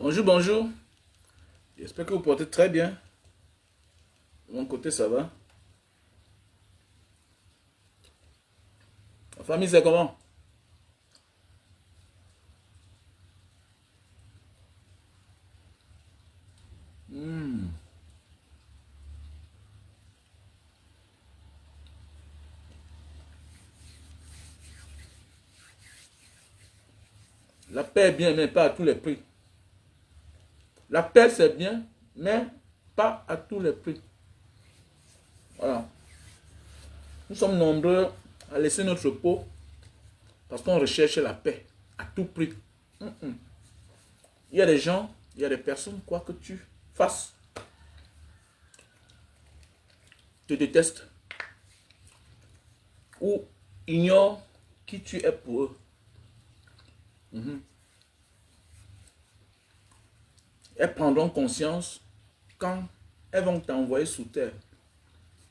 Bonjour, bonjour. J'espère que vous portez très bien. De mon côté, ça va. La famille, c'est comment? Hmm. La paix est bien, mais pas à tous les prix. La paix, c'est bien, mais pas à tous les prix. Voilà. Nous sommes nombreux à laisser notre peau parce qu'on recherche la paix à tout prix. Il y a des gens, il y a des personnes, quoi que tu fasses, te détestent ou ignorent qui tu es pour eux. Elles prendront conscience quand elles vont t'envoyer sous terre.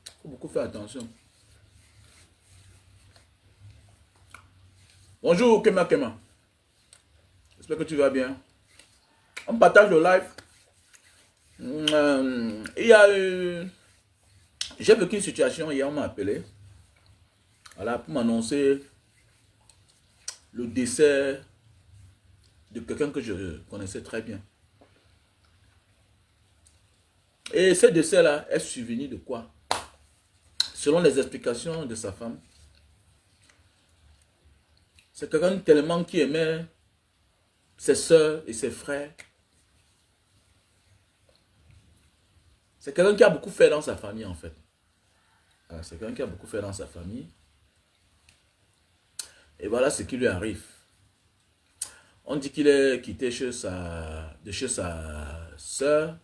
Il faut beaucoup faire attention. Bonjour Kema Kema. J'espère que tu vas bien. On partage le live. Il y a j'ai vécu une situation hier, on m'a appelé. Voilà, pour m'annoncer le décès de quelqu'un que je connaissais très bien. Et ce décès-là est survenu de quoi? Selon les explications de sa femme, c'est quelqu'un tellement qui aimait ses soeurs et ses frères. C'est quelqu'un qui a beaucoup fait dans sa famille en fait. C'est quelqu'un qui a beaucoup fait dans sa famille. Et voilà ce qui lui arrive. On dit qu'il est quitté de chez sa soeur.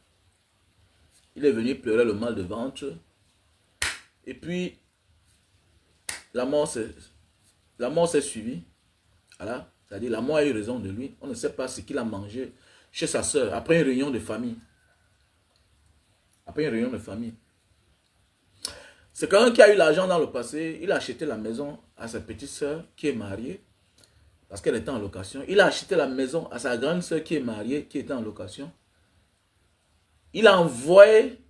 Il est venu pleurer le mal de ventre. Et puis, la mort s'est suivie. Voilà. C'est-à-dire, la mort a eu raison de lui. On ne sait pas ce qu'il a mangé chez sa soeur après une réunion de famille. Après une réunion de famille. C'est quelqu'un qui a eu l'argent dans le passé. Il a acheté la maison à sa petite soeur qui est mariée. Parce qu'elle était en location. Il a acheté la maison à sa grande soeur qui est mariée, qui était en location. Il a envoyé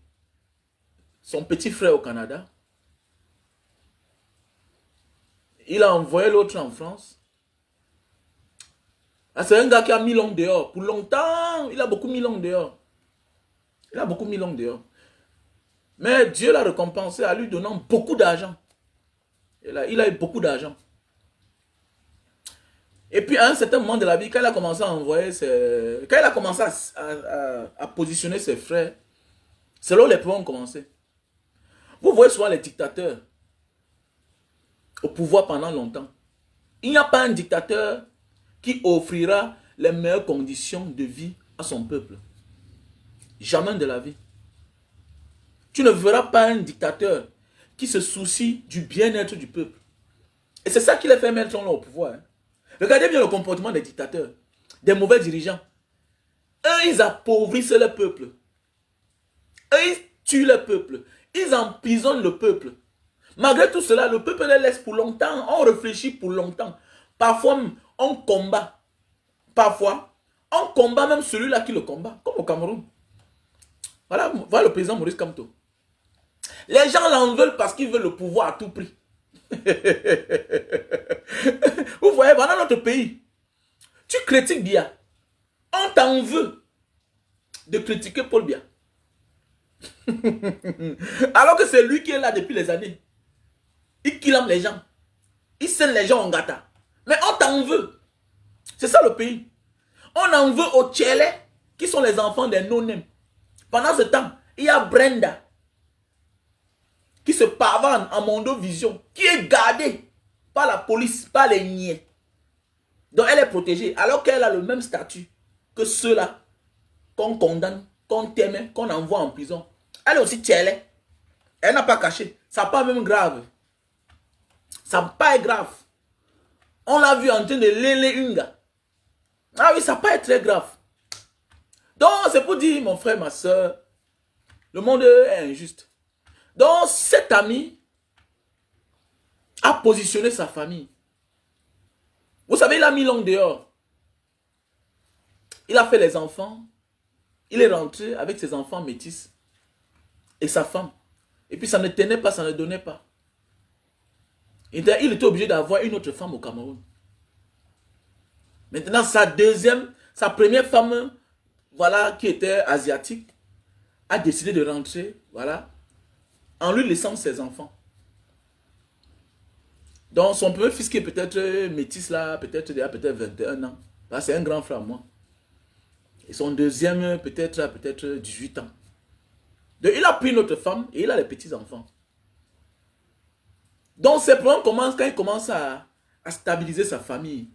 son petit frère au Canada. Il a envoyé l'autre en France. C'est un gars qui a mis l'homme dehors. Pour longtemps, il a beaucoup mis l'homme dehors. Il a beaucoup mis l'homme dehors. Mais Dieu l'a récompensé en lui donnant beaucoup d'argent. Il a eu beaucoup d'argent. Et puis à un certain moment de la vie, quand il a commencé à envoyer quand il a commencé à positionner ses frères, c'est là où les problèmes ont commencé. Vous voyez souvent les dictateurs au pouvoir pendant longtemps. Il n'y a pas un dictateur qui offrira les meilleures conditions de vie à son peuple. Jamais de la vie. Tu ne verras pas un dictateur qui se soucie du bien-être du peuple. Et c'est ça qui les fait mettre au pouvoir. Hein. Regardez bien le comportement des dictateurs, des mauvais dirigeants. Eux, ils appauvrissent le peuple. Eux, ils tuent le peuple. Ils emprisonnent le peuple. Malgré tout cela, le peuple les laisse pour longtemps. On réfléchit pour longtemps. Parfois, on combat. Parfois, on combat même celui-là qui le combat. Comme au Cameroun. Voilà le président Maurice Kamto. Les gens l'en veulent parce qu'ils veulent le pouvoir à tout prix. Vous voyez, voilà notre pays. Tu critiques Biya. On t'en veut de critiquer Paul Biya. Alors que c'est lui qui est là depuis les années. Il killame les gens. Il scène les gens en gâta. Mais on t'en veut. C'est ça le pays. On en veut aux Tchélé, qui sont les enfants des no-name. Pendant ce temps, il y a Brenda, qui se pavane en Mondovision, qui est gardée par la police, par les niais. Donc elle est protégée, alors qu'elle a le même statut que ceux-là qu'on condamne, qu'on t'aime, qu'on envoie en prison. Elle est aussi Tchélé. Elle n'a pas caché. Ça n'est pas même grave. Ça n'a pas être grave. On l'a vu en train de léler une gars. Ah oui, ça n'a pas être très grave. Donc, c'est pour dire, mon frère, ma soeur, le monde est injuste. Donc, cet ami a positionné sa famille. Vous savez, il a mis l'homme dehors. Il a fait les enfants. Il est rentré avec ses enfants métis et sa femme. Et puis ça ne tenait pas, ça ne donnait pas. Il était obligé d'avoir une autre femme au Cameroun. Maintenant, sa première femme, voilà, qui était asiatique, a décidé de rentrer, voilà, en lui laissant ses enfants. Donc, son premier fils qui est peut-être métis là, peut-être il a peut-être 21 ans. C'est un grand frère, moi. Et son deuxième, peut-être 18 ans. Donc, il a pris notre femme et il a les petits-enfants. Donc, ses problèmes commencent quand il commence à stabiliser sa famille.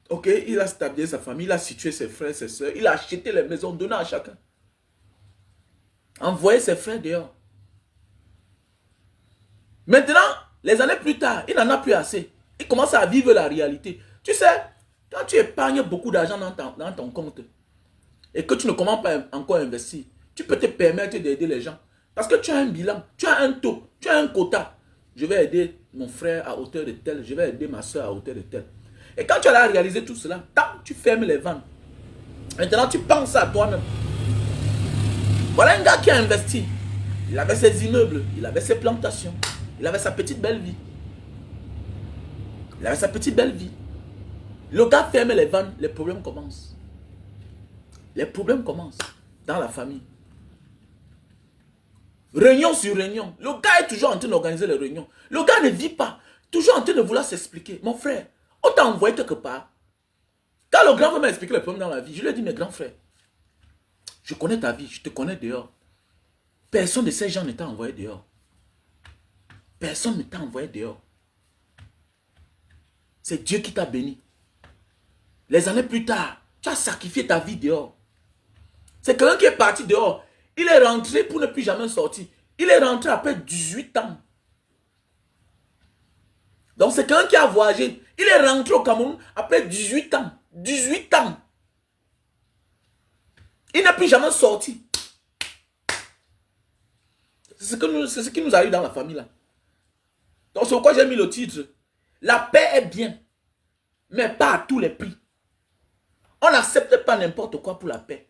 Ok, il a stabilisé sa famille, il a situé ses frères, ses soeurs, il a acheté les maisons, donné à chacun. Envoyé ses frères dehors. Maintenant, les années plus tard, il n'en a plus assez. Il commence à vivre la réalité. Tu sais, quand tu épargnes beaucoup d'argent dans ton compte et que tu ne commences pas encore à investir, tu peux te permettre d'aider les gens. Parce que tu as un bilan, tu as un taux, tu as un quota. Je vais aider mon frère à hauteur de tel, je vais aider ma soeur à hauteur de tel. Et quand tu as réalisé tout cela, tu fermes les vannes. Maintenant, tu penses à toi-même. Voilà un gars qui a investi. Il avait ses immeubles, il avait ses plantations, il avait sa petite belle vie. Il avait sa petite belle vie. Le gars ferme les vannes, les problèmes commencent. Les problèmes commencent dans la famille. Réunion sur réunion. Le gars est toujours en train d'organiser les réunions. Le gars ne vit pas. Toujours en train de vouloir s'expliquer. Mon frère, on t'a envoyé quelque part. Quand le grand frère m'a expliqué les problèmes dans la vie, je lui ai dit, mes grands frères, je connais ta vie, je te connais dehors. Personne de ces gens ne t'a envoyé dehors. Personne ne t'a envoyé dehors. C'est Dieu qui t'a béni. Les années plus tard, tu as sacrifié ta vie dehors. C'est quelqu'un qui est parti dehors. Il est rentré pour ne plus jamais sortir. Il est rentré après 18 ans. Donc c'est quelqu'un qui a voyagé. Il est rentré au Cameroun après 18 ans. 18 ans. Il n'est plus jamais sorti. C'est ce qui nous arrive dans la famille là. Donc c'est pourquoi j'ai mis le titre. La paix est bien, mais pas à tous les prix. On n'accepte pas n'importe quoi pour la paix.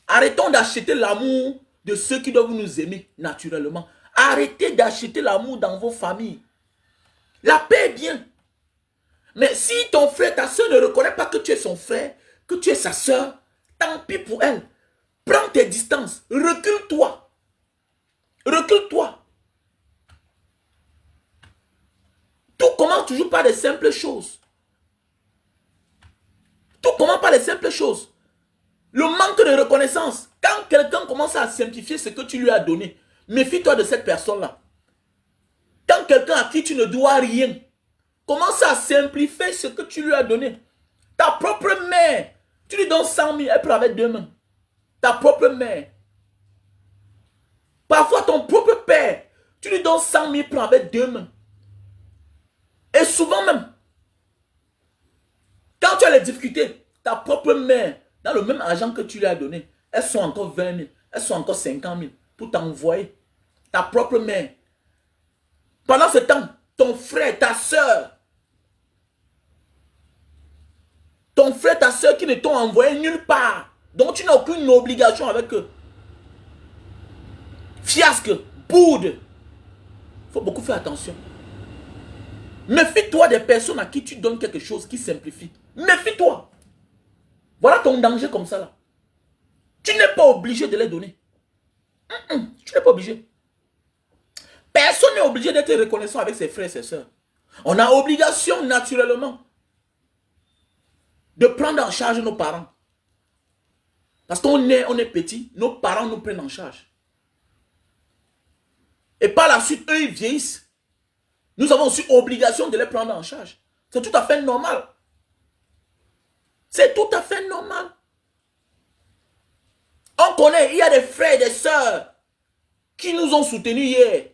Arrêtons d'acheter l'amour de ceux qui doivent nous aimer naturellement. Arrêtez d'acheter l'amour dans vos familles. La paix est bien. Mais si ton frère, ta soeur ne reconnaît pas que tu es son frère, que tu es sa soeur, tant pis pour elle. Prends tes distances. Recule-toi. Recule-toi. Tout commence toujours par des simples choses. Tout commence par les simples choses. Le manque de reconnaissance. Quand quelqu'un commence à simplifier ce que tu lui as donné, méfie-toi de cette personne-là. Quand quelqu'un à qui tu ne dois rien, commence à simplifier ce que tu lui as donné. Ta propre mère, tu lui donnes 100 000, elle prend avec 2 mains. Ta propre mère. Parfois ton propre père, tu lui donnes 100 000, prend avec 2 mains. Et souvent même, quand tu as les difficultés, ta propre mère, dans le même argent que tu lui as donné, elles sont encore 20 000, elles sont encore 50 000 pour t'envoyer. Ta propre mère. Pendant ce temps, ton frère, ta soeur, ta soeur qui ne t'ont envoyé nulle part, donc tu n'as aucune obligation avec eux. Fiasque, boude. Il faut beaucoup faire attention. Méfie-toi des personnes à qui tu donnes quelque chose qui simplifie. Méfie-toi. Voilà ton danger comme ça là. Tu n'es pas obligé de les donner. Tu n'es pas obligé. Personne n'est obligé d'être reconnaissant avec ses frères et ses soeurs. On a obligation naturellement de prendre en charge nos parents. Parce qu'on est petit, nos parents nous prennent en charge. Et par la suite, eux, ils vieillissent. Nous avons aussi obligation de les prendre en charge. C'est tout à fait normal. C'est tout à fait normal. On connaît, il y a des frères et des sœurs qui nous ont soutenus hier.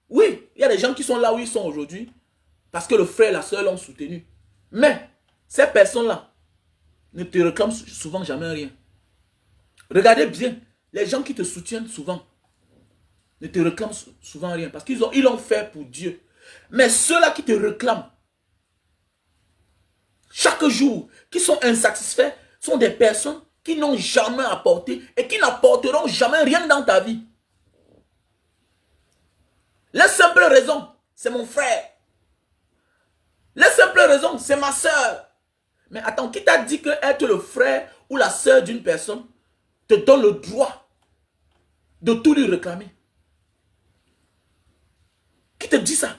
Oui, il y a des gens qui sont là où ils sont aujourd'hui parce que le frère et la sœur l'ont soutenu. Mais ces personnes-là ne te réclament souvent jamais rien. Regardez bien, les gens qui te soutiennent souvent ne te réclament souvent rien parce qu'ils l'ont fait pour Dieu. Mais ceux-là qui te réclament chaque jour, qui sont insatisfaits, sont des personnes qui n'ont jamais apporté et qui n'apporteront jamais rien dans ta vie. La simple raison, c'est mon frère. La simple raison, c'est ma soeur. Mais attends, qui t'a dit que être le frère ou la soeur d'une personne te donne le droit de tout lui réclamer? Qui te dit ça?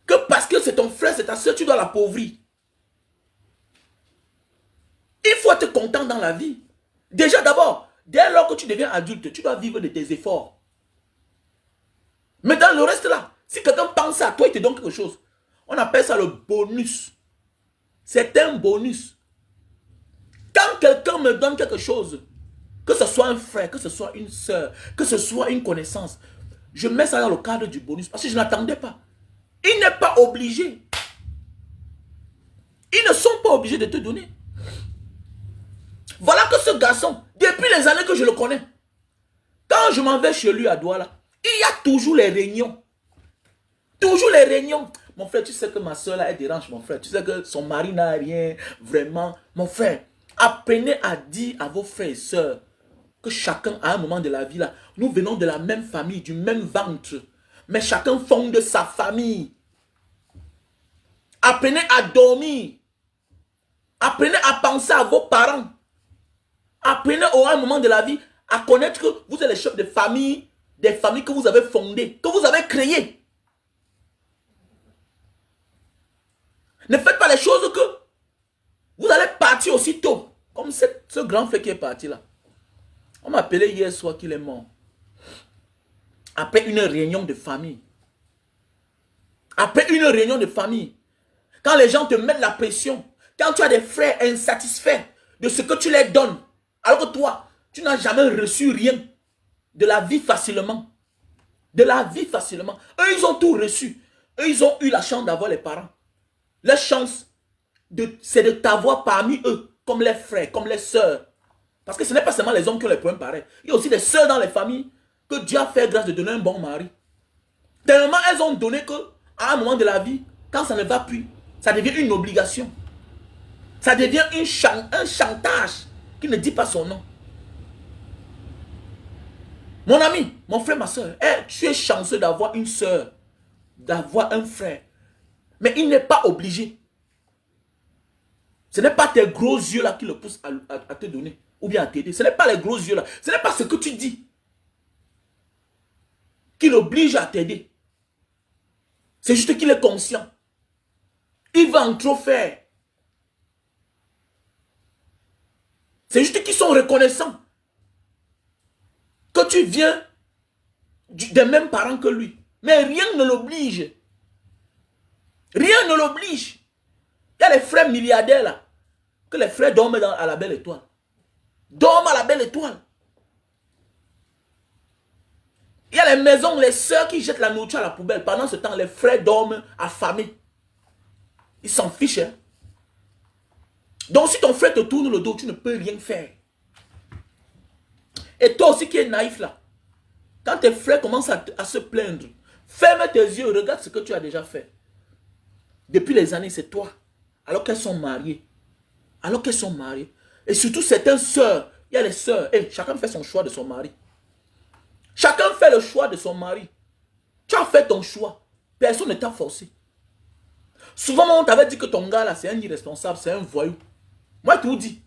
Que parce que c'est ton frère, c'est ta soeur, tu dois l'appauvrir. Il faut être content dans la vie. Déjà d'abord, dès lors que tu deviens adulte, tu dois vivre de tes efforts. Mais dans le reste là, si quelqu'un pense à toi, il te donne quelque chose. On appelle ça le bonus. C'est un bonus. Quand quelqu'un me donne quelque chose, que ce soit un frère, que ce soit une soeur, que ce soit une connaissance, je mets ça dans le cadre du bonus parce que je n'attendais pas. Il n'est pas obligé. Ils ne sont pas obligés de te donner. Voilà que ce garçon, depuis les années que je le connais, quand je m'en vais chez lui à Douala, il y a toujours les réunions. Toujours les réunions. Mon frère, tu sais que ma soeur là, elle dérange mon frère. Tu sais que son mari n'a rien, vraiment. Mon frère, apprenez à dire à vos frères et sœurs que chacun, à un moment de la vie là, nous venons de la même famille, du même ventre. Mais chacun fonde sa famille. Apprenez à dormir. Apprenez à penser à vos parents. Apprenez à un moment de la vie à connaître que vous êtes les chefs de famille, des familles que vous avez fondées, que vous avez créées. Ne faites pas les choses que vous allez partir aussitôt. Comme ce grand frère qui est parti là. On m'a appelé hier soir qu'il est mort. Après une réunion de famille. Après une réunion de famille. Quand les gens te mettent la pression. Quand tu as des frères insatisfaits de ce que tu leur donnes. Alors que toi, tu n'as jamais reçu rien. De la vie facilement. De la vie facilement. Eux, ils ont tout reçu. Eux, ils ont eu la chance d'avoir les parents. Leur chance, c'est de t'avoir parmi eux, comme les frères, comme les sœurs. Parce que ce n'est pas seulement les hommes qui ont les problèmes pareils. Il y a aussi des sœurs dans les familles que Dieu a fait grâce de donner un bon mari. Tellement elles ont donné que, à un moment de la vie, quand ça ne va plus, ça devient une obligation. Ça devient un chantage qui ne dit pas son nom. Mon ami, mon frère, ma soeur, tu es chanceux d'avoir une soeur, d'avoir un frère. Mais il n'est pas obligé. Ce n'est pas tes gros yeux là qui le poussent à te donner. Ou bien à t'aider. Ce n'est pas les gros yeux là. Ce n'est pas ce que tu dis qui l'oblige à t'aider. C'est juste qu'il est conscient. Il va en trop faire. C'est juste qu'ils sont reconnaissants que tu viens des mêmes parents que lui. Mais rien ne l'oblige. Rien ne l'oblige. Il y a les frères milliardaires là. Que les frères dorment à la belle étoile. Dorment à la belle étoile. Il y a les maisons, les sœurs qui jettent la nourriture à la poubelle. Pendant ce temps, les frères dorment affamés. Ils s'en fichent. Hein? Donc si ton frère te tourne le dos, tu ne peux rien faire. Et toi aussi qui es naïf là. Quand tes frères commencent à se plaindre, ferme tes yeux, regarde ce que tu as déjà fait. Depuis les années, c'est toi. Alors qu'elles sont mariées. Alors qu'elles sont mariées. Et surtout certaines sœurs. Il y a les sœurs. Hey, chacun fait son choix de son mari. Chacun fait le choix de son mari. Tu as fait ton choix. Personne ne t'a forcé. Souvent, on t'avait dit que ton gars là, c'est un irresponsable, c'est un voyou. Moi, je te vous dis.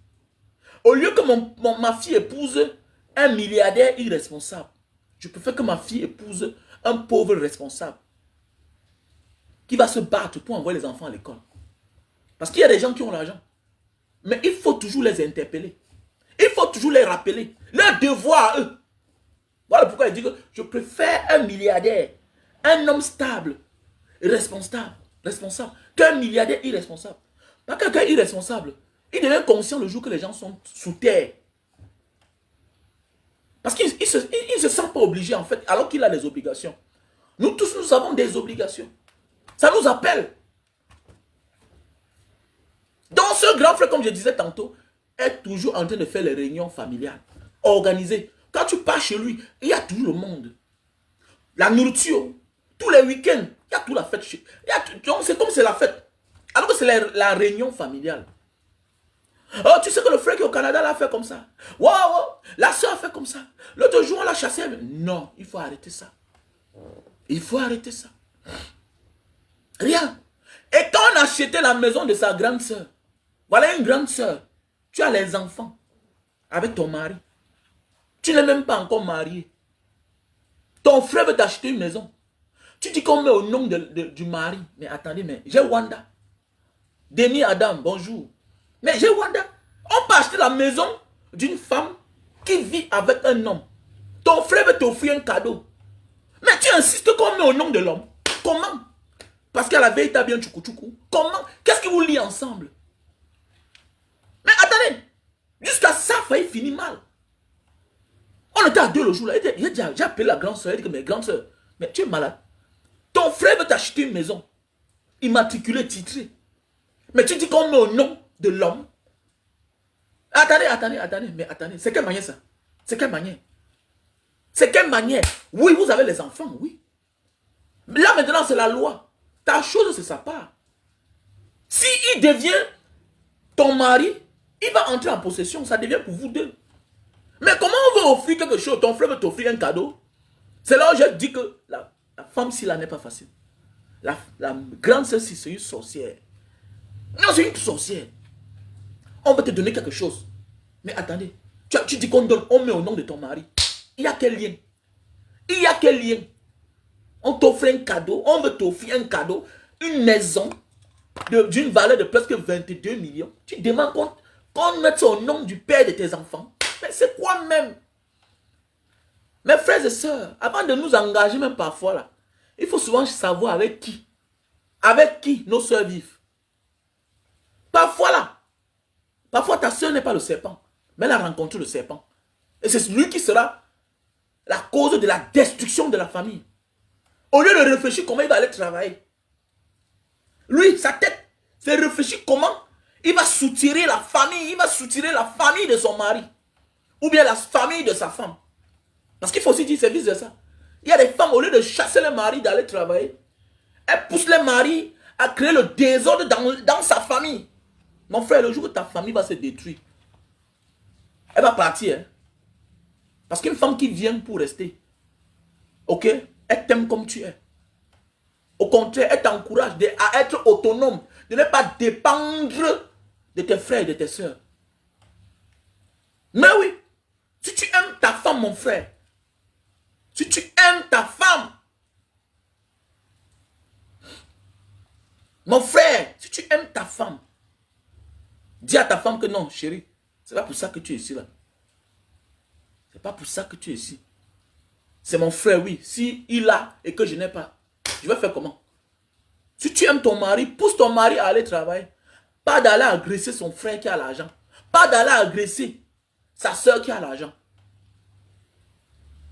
Au lieu que ma fille épouse un milliardaire irresponsable, je préfère que ma fille épouse un pauvre responsable qui va se battre pour envoyer les enfants à l'école. Parce qu'il y a des gens qui ont l'argent. Mais il faut toujours les interpeller. Il faut toujours les rappeler. Leur devoir à eux. Voilà pourquoi il dit que je préfère un milliardaire, un homme stable, responsable, qu'un milliardaire irresponsable. Pas quelqu'un irresponsable. Il devient conscient le jour que les gens sont sous terre. Parce qu'il ne se sent pas obligé en fait, alors qu'il a des obligations. Nous tous, nous avons des obligations. Ça nous appelle. Donc ce grand frère, comme je disais tantôt, est toujours en train de faire les réunions familiales, organisées. Quand tu pars chez lui, il y a tout le monde. La nourriture, tous les week-ends, il y a toute la fête. Donc c'est comme c'est la fête. Alors que c'est la réunion familiale. Oh, tu sais que le frère qui est au Canada l'a fait comme ça. Wow, la soeur a fait comme ça. L'autre jour, on l'a chassé. Non, il faut arrêter ça. Il faut arrêter ça. Rien. Et quand on a acheté la maison de sa grande soeur, voilà une grande soeur, tu as les enfants avec ton mari. Tu n'es même pas encore marié. Ton frère veut t'acheter une maison. Tu dis qu'on met au nom du mari. Mais attendez, mais j'ai Wanda. Demi Adam, bonjour. Mais j'ai Wanda. On peut acheter la maison d'une femme qui vit avec un homme. Ton frère veut t'offrir un cadeau. Mais tu insistes qu'on met au nom de l'homme. Comment? Parce qu'à la veille, t'as bien tchoukou. Comment? Qu'est-ce qui vous lie ensemble? Mais attendez. Jusqu'à ça, ça a failli finir mal. On était à deux le jour là. J'ai appelé la grande soeur. Elle dit que, mais grande soeur, mais tu es malade. Ton frère veut t'acheter une maison. Immatriculée, titrée. Mais tu dis qu'on met au nom de l'homme. Attendez. Mais attendez. C'est quelle manière ça? C'est quelle manière? C'est quelle manière? Oui, vous avez les enfants, oui. Mais là maintenant, c'est la loi. Ta chose, c'est sa part. Si il devient ton mari, il va entrer en possession. Ça devient pour vous deux. Mais comment on veut offrir quelque chose? Ton frère veut t'offrir un cadeau. C'est là où je dis que la femme, si là, n'est pas facile. La grande sœur, si c'est une sorcière. Non, c'est une sorcière. On veut te donner quelque chose. Mais attendez. Tu dis qu'on donne, on met au nom de ton mari. Il y a quel lien? Il y a quel lien? On t'offre un cadeau. On veut t'offrir un cadeau. Une maison d'une valeur de presque 22 millions. Tu demandes qu'on mette au nom du père de tes enfants. Mais c'est quoi même? Mes frères et sœurs, avant de nous engager même parfois là, il faut souvent savoir avec qui nos sœurs vivent. Parfois là, parfois ta sœur n'est pas le serpent, mais elle a rencontré le serpent. Et c'est lui qui sera la cause de la destruction de la famille. Au lieu de réfléchir comment il va aller travailler. Lui, sa tête, c'est réfléchir comment il va soutirer la famille. Il va soutirer la famille de son mari. Ou bien la famille de sa femme. Parce qu'il faut aussi dire, c'est vice de ça. Il y a des femmes, au lieu de chasser le mari d'aller travailler, elles poussent le mari à créer le désordre dans sa famille. Mon frère, le jour où ta famille va se détruire, elle va partir. Hein? Parce qu'une femme qui vient pour rester, ok, elle t'aime comme tu es. Au contraire, elle t'encourage à être autonome, de ne pas dépendre de tes frères et de tes soeurs. Mais oui, si tu aimes ta femme, mon frère, si tu aimes ta femme, mon frère, si tu aimes ta femme, dis à ta femme que non, chérie, c'est pas pour ça que tu es ici là. C'est pas pour ça que tu es ici. C'est mon frère, oui. Si il a et que je n'ai pas, je vais faire comment? Si tu aimes ton mari, pousse ton mari à aller travailler. Pas d'aller agresser son frère qui a l'argent. Pas d'aller agresser sa soeur qui a l'argent.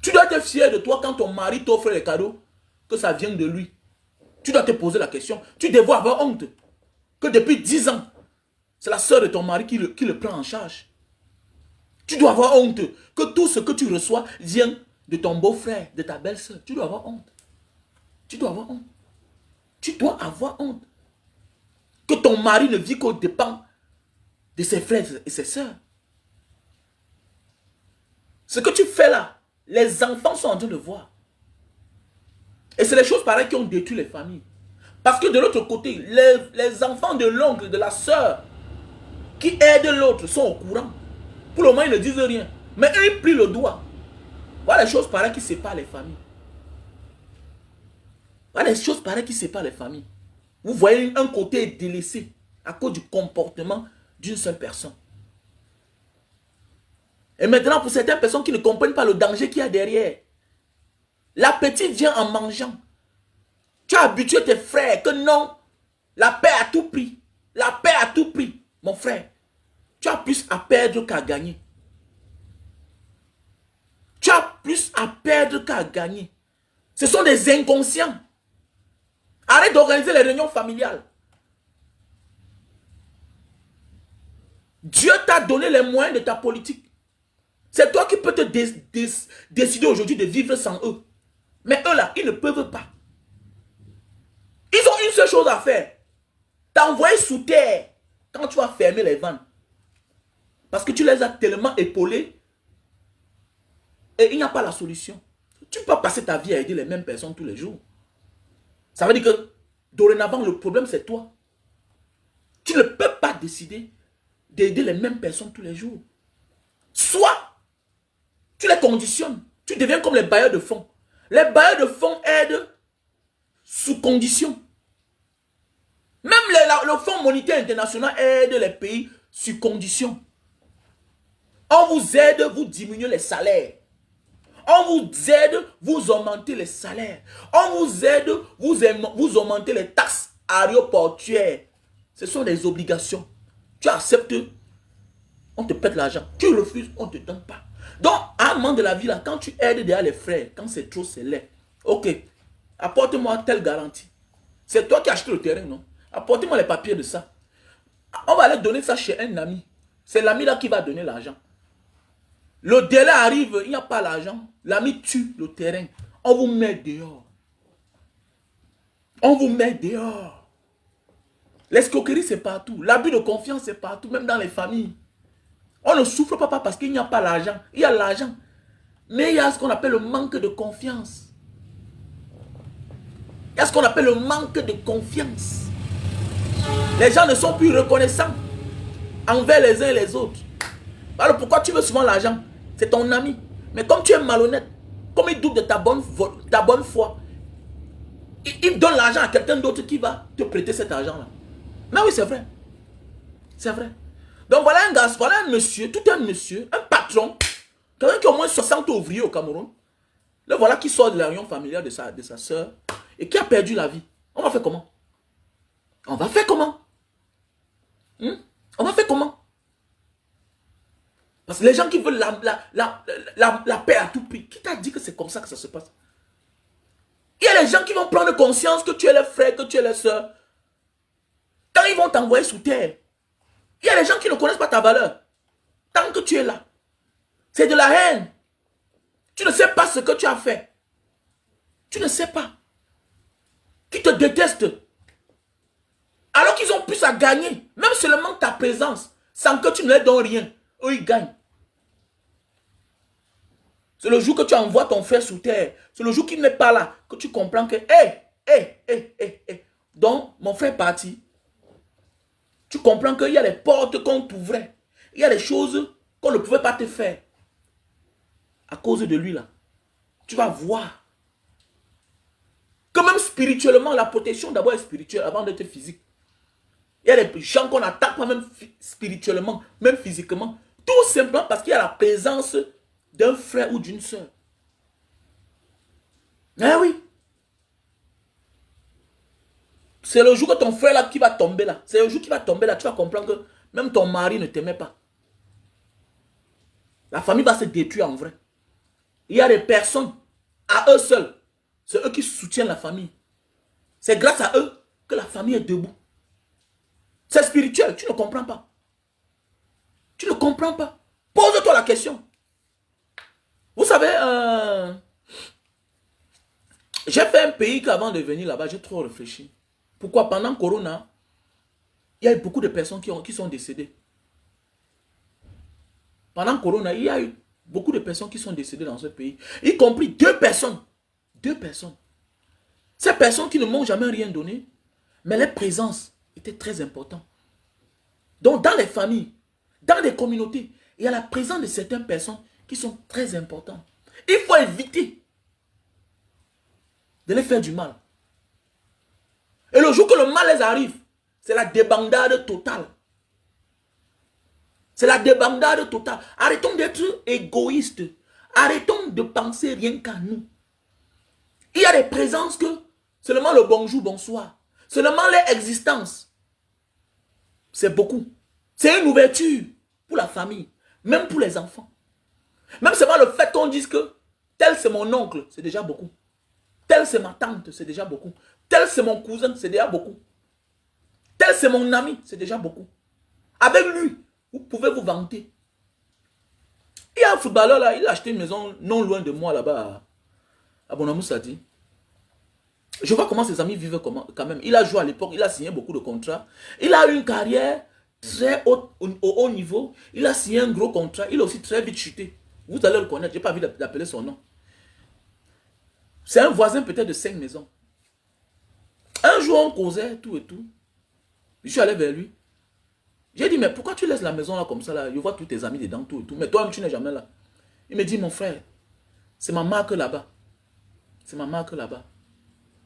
Tu dois être fier de toi quand ton mari t'offre les cadeaux, que ça vient de lui. Tu dois te poser la question. Tu devrais avoir honte. Que depuis 10 ans, c'est la soeur de ton mari qui le prend en charge. Tu dois avoir honte que tout ce que tu reçois vient de ton beau-frère, de ta belle-soeur. Tu dois avoir honte. Tu dois avoir honte. Tu dois avoir honte. Que ton mari ne vit qu'au dépens de ses frères et ses soeurs. Ce que tu fais là, les enfants sont en train de voir. Et c'est les choses pareilles qui ont détruit les familles. Parce que de l'autre côté, les enfants de l'oncle, de la soeur, qui aident l'autre, sont au courant. Pour le moment, ils ne disent rien. Mais eux, ils plient le doigt. Voilà les choses pareilles qui séparent les familles. Voilà les choses pareilles qui séparent les familles. Vous voyez un côté délaissé à cause du comportement d'une seule personne. Et maintenant, pour certaines personnes qui ne comprennent pas le danger qu'il y a derrière, l'appétit vient en mangeant. Tu as habitué tes frères que non, la paix à tout prix. La paix à tout prix, mon frère. Tu as plus à perdre qu'à gagner. Tu as plus à perdre qu'à gagner. Ce sont des inconscients. Arrête d'organiser les réunions familiales. Dieu t'a donné les moyens de ta politique. C'est toi qui peux te décider aujourd'hui de vivre sans eux. Mais eux là, ils ne peuvent pas. Ils ont une seule chose à faire. T'envoyer sous terre quand tu vas fermer les vannes. Parce que tu les as tellement épaulés et il n'y a pas la solution. Tu ne peux pas passer ta vie à aider les mêmes personnes tous les jours. Ça veut dire que dorénavant, le problème c'est toi. Tu ne peux pas décider d'aider les mêmes personnes tous les jours. Soit tu les conditionnes. Tu deviens comme les bailleurs de fonds. Les bailleurs de fonds aident sous condition. Même le Fonds monétaire international aide les pays sur condition. On vous aide, vous diminuez les salaires. On vous aide, vous augmentez les salaires. On vous aide, vous augmentez les taxes aéroportuaires. Ce sont des obligations. Tu acceptes, on te pète l'argent. Tu refuses, on ne te donne pas. Donc, à un moment de la vie, là, quand tu aides derrière les frères, quand c'est trop, c'est laid. Ok, apporte-moi telle garantie. C'est toi qui as acheté le terrain, non? Apportez-moi les papiers de ça. On va aller donner ça chez un ami. C'est l'ami là qui va donner l'argent. Le délai arrive, il n'y a pas l'argent. L'ami tue le terrain. On vous met dehors. On vous met dehors. L'escroquerie, c'est partout. L'abus de confiance, c'est partout, même dans les familles. On ne souffre pas parce qu'il n'y a pas l'argent. Il y a l'argent. Mais il y a ce qu'on appelle le manque de confiance. Il y a ce qu'on appelle le manque de confiance. Les gens ne sont plus reconnaissants envers les uns et les autres. Alors pourquoi tu veux souvent l'argent? C'est ton ami. Mais comme tu es malhonnête, comme il doute de ta bonne foi, il donne l'argent à quelqu'un d'autre qui va te prêter cet argent-là. Mais oui, c'est vrai. C'est vrai. Donc voilà un gars, voilà un monsieur, tout un monsieur, un patron, quelqu'un qui a au moins 60 ouvriers au Cameroun. Le voilà qui sort de la réunion familiale de sa soeur et qui a perdu la vie. On va faire comment? On va faire comment? On va faire comment? Parce que les gens qui veulent la paix à tout prix, qui t'a dit que c'est comme ça que ça se passe? Il y a les gens qui vont prendre conscience que tu es le frère, que tu es la soeur. Quand ils vont t'envoyer sous terre, il y a les gens qui ne connaissent pas ta valeur. Tant que tu es là, c'est de la haine. Tu ne sais pas ce que tu as fait. Tu ne sais pas. Qui te détestent. Alors qu'ils ont plus à gagner. Même seulement ta présence. Sans que tu ne leur donnes rien. Eux, ils gagnent. C'est le jour que tu envoies ton frère sous terre. C'est le jour qu'il n'est pas là. Que tu comprends que, donc, mon frère est parti. Tu comprends qu'il y a les portes qu'on t'ouvrait. Il y a des choses qu'on ne pouvait pas te faire. À cause de lui là. Tu vas voir. Que même spirituellement, la protection d'abord est spirituelle avant d'être physique. Il y a des gens qu'on n'attaque pas même spirituellement, même physiquement. Tout simplement parce qu'il y a la présence d'un frère ou d'une soeur. Eh oui. C'est le jour que ton frère là qui va tomber là. C'est le jour qui va tomber là. Tu vas comprendre que même ton mari ne t'aimait pas. La famille va se détruire en vrai. Il y a des personnes, à eux seuls, c'est eux qui soutiennent la famille. C'est grâce à eux que la famille est debout. C'est spirituel, tu ne comprends pas. Tu ne comprends pas. Pose-toi la question. Vous savez, j'ai fait un pays qu'avant de venir là-bas, j'ai trop réfléchi. Pourquoi pendant Corona, il y a eu beaucoup de personnes qui sont décédées. Pendant Corona, il y a eu beaucoup de personnes qui sont décédées dans ce pays. Y compris 2 personnes. 2 personnes. Ces personnes qui ne m'ont jamais rien donné, mais leur présence était très importante. Donc dans les familles, dans les communautés, il y a la présence de certaines personnes qui sont très importantes. Il faut éviter de les faire du mal. Et le jour que le mal les arrive, c'est la débandade totale. C'est la débandade totale. Arrêtons d'être égoïstes. Arrêtons de penser rien qu'à nous. Il y a des présences que seulement le bonjour, bonsoir. Seulement leur existence. C'est beaucoup. C'est une ouverture pour la famille. Même pour les enfants. Même seulement le fait qu'on dise que tel c'est mon oncle, c'est déjà beaucoup. Tel c'est ma tante, c'est déjà beaucoup. Tel c'est mon cousin, c'est déjà beaucoup. Tel c'est mon ami, c'est déjà beaucoup. Avec lui, vous pouvez vous vanter. Il y a un footballeur là, il a acheté une maison non loin de moi là-bas, à Bonamoussadi. Je vois comment ses amis vivent quand même. Il a joué à l'époque, il a signé beaucoup de contrats. Il a eu une carrière très haut, au haut niveau. Il a signé un gros contrat. Il a aussi très vite chuté. Vous allez le connaître. Je n'ai pas envie d'appeler son nom. C'est un voisin peut-être de 5 maisons. Un jour, on causait tout et tout. Je suis allé vers lui. J'ai dit, mais pourquoi tu laisses la maison là comme ça là? Je vois tous tes amis dedans, tout et tout. Mais toi-même, tu n'es jamais là. Il me dit, mon frère, c'est ma marque là-bas. C'est ma marque là-bas.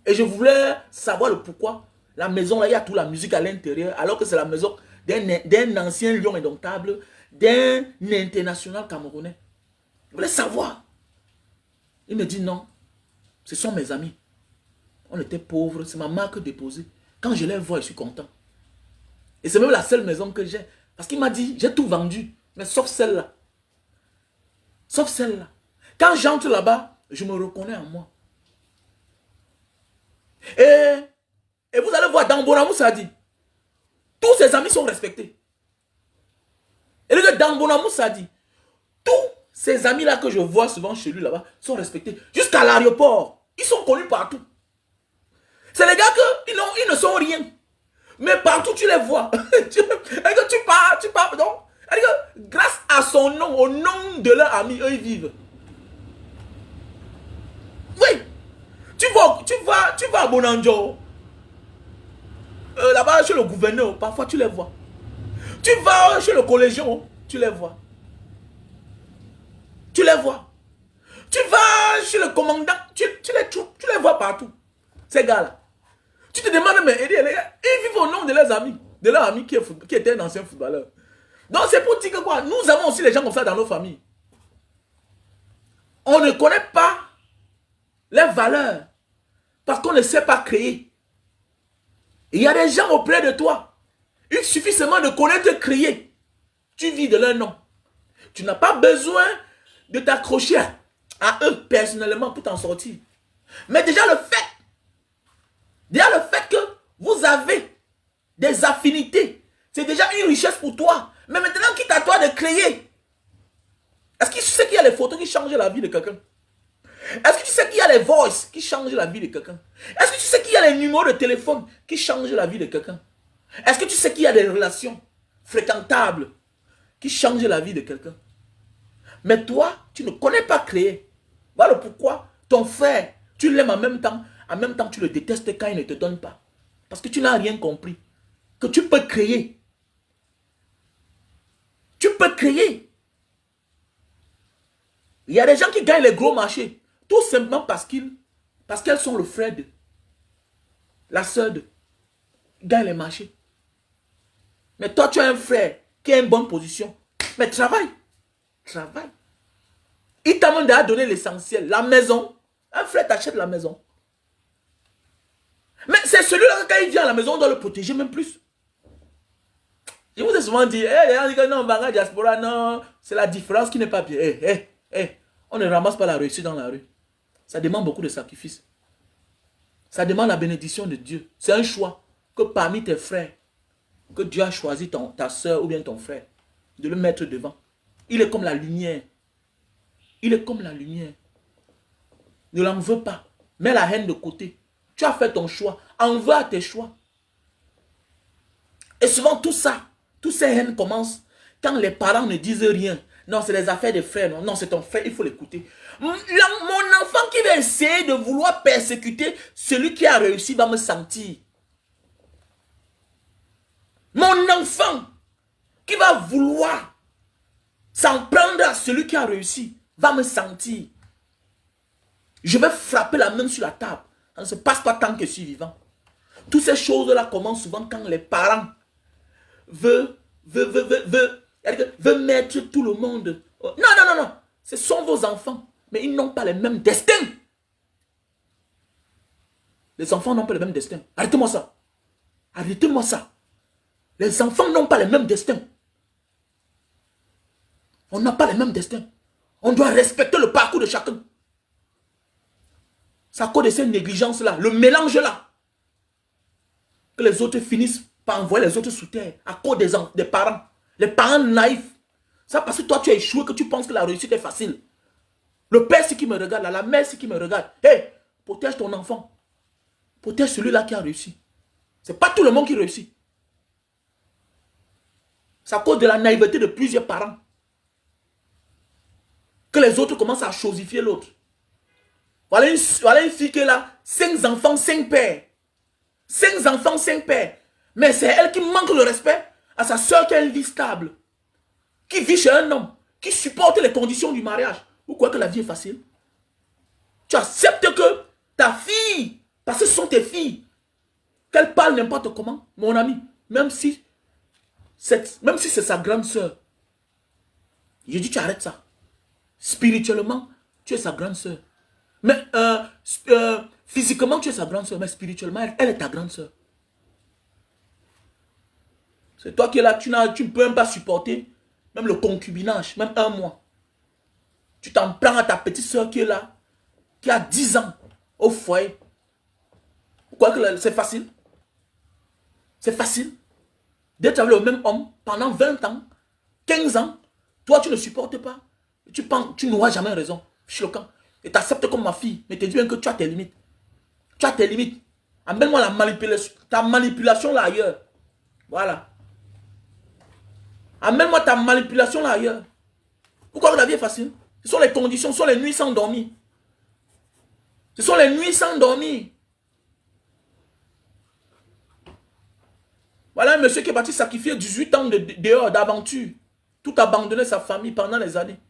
Et je voulais savoir le pourquoi. La maison là, il y a toute la musique à l'intérieur. Alors que c'est la maison d'un ancien lion indomptable, d'un international camerounais. Je voulais savoir. Il me dit, non. Ce sont mes amis. On était pauvres. C'est ma marque déposée. Quand je les vois, je suis content. Et c'est même la seule maison que j'ai. Parce qu'il m'a dit, j'ai tout vendu. Mais sauf celle-là. Sauf celle-là. Quand j'entre là-bas, je me reconnais en moi. Et vous allez voir, dans Bonamou, ça dit, tous ses amis sont respectés. Et le gars dans Bonamou, ça dit, tous ces amis-là que je vois souvent chez lui là-bas sont respectés. Jusqu'à l'aéroport. Ils sont connus partout. C'est les gars ils ne sont rien. Mais partout tu les vois. tu pars, non. Grâce à son nom, au nom de leurs amis, eux ils vivent. Oui. Tu vas à Bonanjo. Là-bas chez le gouverneur, parfois tu les vois. Tu vas chez le collégien, tu les vois. Tu les vois. Tu vas chez le commandant, tu les vois partout. Ces gars-là. Tu te demandes, mais les gars, ils vivent au nom de leurs amis. De leur ami qui était un ancien footballeur. Donc c'est pour dire que quoi, nous avons aussi les gens comme ça dans nos familles. On ne connaît pas les valeurs. Parce qu'on ne sait pas créer. Il y a des gens auprès de toi. Il suffit seulement de connaître créer. Tu vis de leur nom. Tu n'as pas besoin de t'accrocher à eux personnellement pour t'en sortir. Mais déjà le fait que vous avez des affinités, c'est déjà une richesse pour toi. Mais maintenant, quitte à toi de créer. Est-ce que tu sais qu'il y a les photos qui changent la vie de quelqu'un? Est-ce que tu sais qu'il y a les voices qui changent la vie de quelqu'un? Est-ce que tu sais qu'il y a les numéros de téléphone qui changent la vie de quelqu'un? Est-ce que tu sais qu'il y a des relations fréquentables qui changent la vie de quelqu'un? Mais toi, tu ne connais pas créer. Voilà pourquoi ton frère, tu l'aimes en même temps tu le détestes quand il ne te donne pas. Parce que tu n'as rien compris. Que tu peux créer. Tu peux créer. Il y a des gens qui gagnent les gros marchés. Tout simplement parce qu'elles sont le frère de, la sœur de. Ils gagnent les marchés. Mais toi, tu as un frère qui a une bonne position. Mais travaille. Travaille. Il t'a même déjà donné l'essentiel. La maison. Un frère t'achète la maison. Mais c'est celui-là, quand il vient à la maison, on doit le protéger même plus. Je vous ai souvent dit, non, Banga Diaspora, non, c'est la différence qui n'est pas bien. On ne ramasse pas la réussite dans la rue. Ça demande beaucoup de sacrifices. Ça demande la bénédiction de Dieu. C'est un choix que parmi tes frères, que Dieu a choisi ta soeur ou bien ton frère, de le mettre devant. Il est comme la lumière. Il est comme la lumière. Ne l'en veux pas. Mets la haine de côté. Tu as fait ton choix. En veux à tes choix. Et souvent tout ça, toutes ces haines commencent quand les parents ne disent rien. Non, c'est les affaires des frères. Non, c'est ton frère, il faut l'écouter. Mon enfant qui va essayer de vouloir persécuter celui qui a réussi va me sentir. Mon enfant qui va vouloir s'en prendre à celui qui a réussi va me sentir. Je vais frapper la main sur la table. Ça ne se passe pas tant que je suis vivant. Toutes ces choses-là commencent souvent quand les parents veulent mettre tout le monde. Non. Ce sont vos enfants. Mais ils n'ont pas le même destin. Les enfants n'ont pas le même destin. Arrêtez-moi ça. Arrêtez-moi ça. Les enfants n'ont pas le même destin. On n'a pas le même destin. On doit respecter le parcours de chacun. C'est à cause de ces négligences-là, le mélange-là, que les autres finissent par envoyer les autres sous terre, à cause des parents. Les parents naïfs. Ça parce que toi tu as échoué, que tu penses que la réussite est facile. Le père c'est qui me regarde, la mère c'est qui me regarde. Hé, protège ton enfant. Protège celui-là qui a réussi. C'est pas tout le monde qui réussit. C'est à cause de la naïveté de plusieurs parents que les autres commencent à chosifier l'autre. Voilà une fille qui est là, 5 enfants, 5 pères. 5 enfants, 5 pères. Mais c'est elle qui manque le respect à sa soeur qui a une vie stable. Qui vit chez un homme. Qui supporte les conditions du mariage. Vous croyez que la vie est facile? Tu acceptes que ta fille, parce que ce sont tes filles, qu'elle parle n'importe comment, mon ami, même si c'est sa grande soeur. Je dis, tu arrêtes ça. Spirituellement, tu es sa grande soeur. Mais physiquement, tu es sa grande soeur, mais spirituellement, elle est ta grande soeur. C'est toi qui es là, tu ne peux même pas supporter même le concubinage, même 1 mois. Tu t'en prends à ta petite soeur qui est là, qui a 10 ans au foyer. Vous croyez que c'est facile? C'est facile d'être avec le même homme pendant 20 ans, 15 ans. Toi, tu ne supportes pas. Tu n'auras jamais raison. Choquant. Et tu acceptes comme ma fille. Mais tu dis bien que tu as tes limites. Tu as tes limites. Amène-moi la manipulation. Ta manipulation là ailleurs. Voilà. Amène-moi ta manipulation là ailleurs. Pourquoi la vie est facile? Ce sont les conditions, ce sont les nuits sans dormir. Ce sont les nuits sans dormir. Voilà un monsieur qui est parti sacrifier 18 ans dehors d'aventure. Tout abandonner sa famille pendant les années.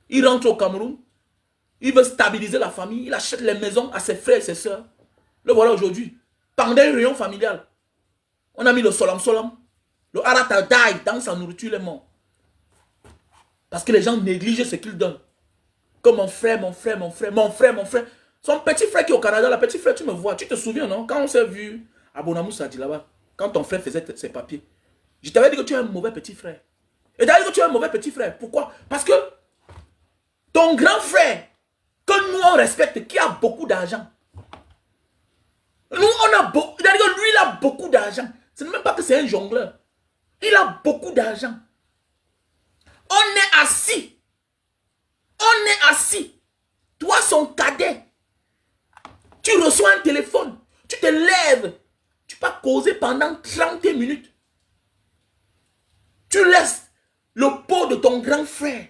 Il rentre au Cameroun. Il veut stabiliser la famille. Il achète les maisons à ses frères et ses soeurs. Le voilà aujourd'hui. Pendant une réunion familiale. On a mis le solam solam. Le haratadaï dans sa nourriture, il est mort. Parce que les gens négligent ce qu'ils donnent. Comme mon frère, mon frère, mon frère, mon frère, mon frère. Son petit frère qui est au Canada, la petite frère, tu me vois. Tu te souviens, non? Quand on s'est vu à Bonamoussa, dit là-bas, quand ton frère faisait ses papiers, je t'avais dit que tu es un mauvais petit frère. Et t'avais dit que tu es un mauvais petit frère. Pourquoi? Parce que ton grand frère, que nous on respecte, qui a beaucoup d'argent. Nous, on a beaucoup. C'est-à-dire que lui, il a beaucoup d'argent. Ce n'est même pas que c'est un jongleur. Il a beaucoup d'argent. On est assis. On est assis. Toi, son cadet. Tu reçois un téléphone. Tu te lèves. Tu peux causer pendant 30 minutes. Tu laisses le pot de ton grand frère.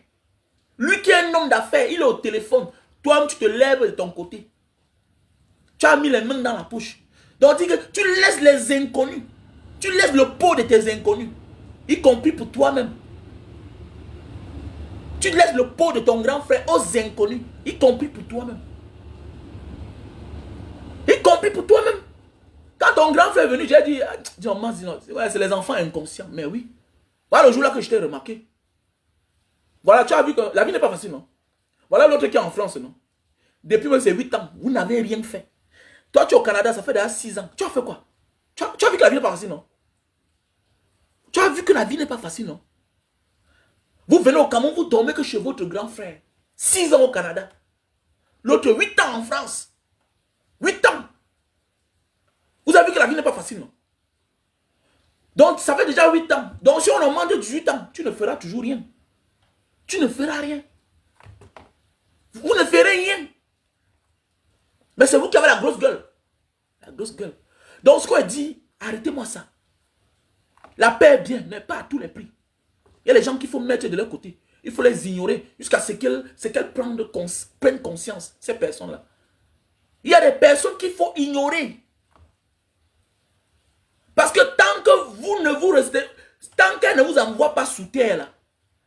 Lui qui est un homme d'affaires, il est au téléphone. Toi, tu te lèves de ton côté. Tu as mis les mains dans la poche. Donc, dis que tu laisses les inconnus. Tu laisses le pot de tes inconnus. Y compris pour toi-même. Tu laisses le pot de ton grand frère aux inconnus. Y compris pour toi-même. Y compris pour toi-même. Quand ton grand frère est venu, j'ai dit, ouais, c'est les enfants inconscients. Mais oui. Voilà le jour-là que je t'ai remarqué. Voilà, tu as vu que la vie n'est pas facile, non? Voilà l'autre qui est en France, non? Depuis ses 8 ans, vous n'avez rien fait. Toi, tu es au Canada, ça fait déjà 6 ans. Tu as fait quoi? Tu as vu que la vie n'est pas facile, non? Tu as vu que la vie n'est pas facile, non? Vous venez au Cameroun, vous dormez que chez votre grand frère. 6 ans au Canada. L'autre 8 ans en France. 8 ans. Vous avez vu que la vie n'est pas facile, non? Donc, ça fait déjà 8 ans. Donc, si on en demande 18 ans, tu ne feras toujours rien. Tu ne feras rien. Vous ne ferez rien. Mais c'est vous qui avez la grosse gueule. La grosse gueule. Donc, ce qu'on dit, arrêtez-moi ça. La paix est bien, mais pas à tous les prix. Il y a les gens qu'il faut mettre de leur côté. Il faut les ignorer jusqu'à ce qu'elles prennent conscience, ces personnes-là. Il y a des personnes qu'il faut ignorer. Parce que tant que vous ne vous restez, tant qu'elles ne vous envoient pas sous terre, là,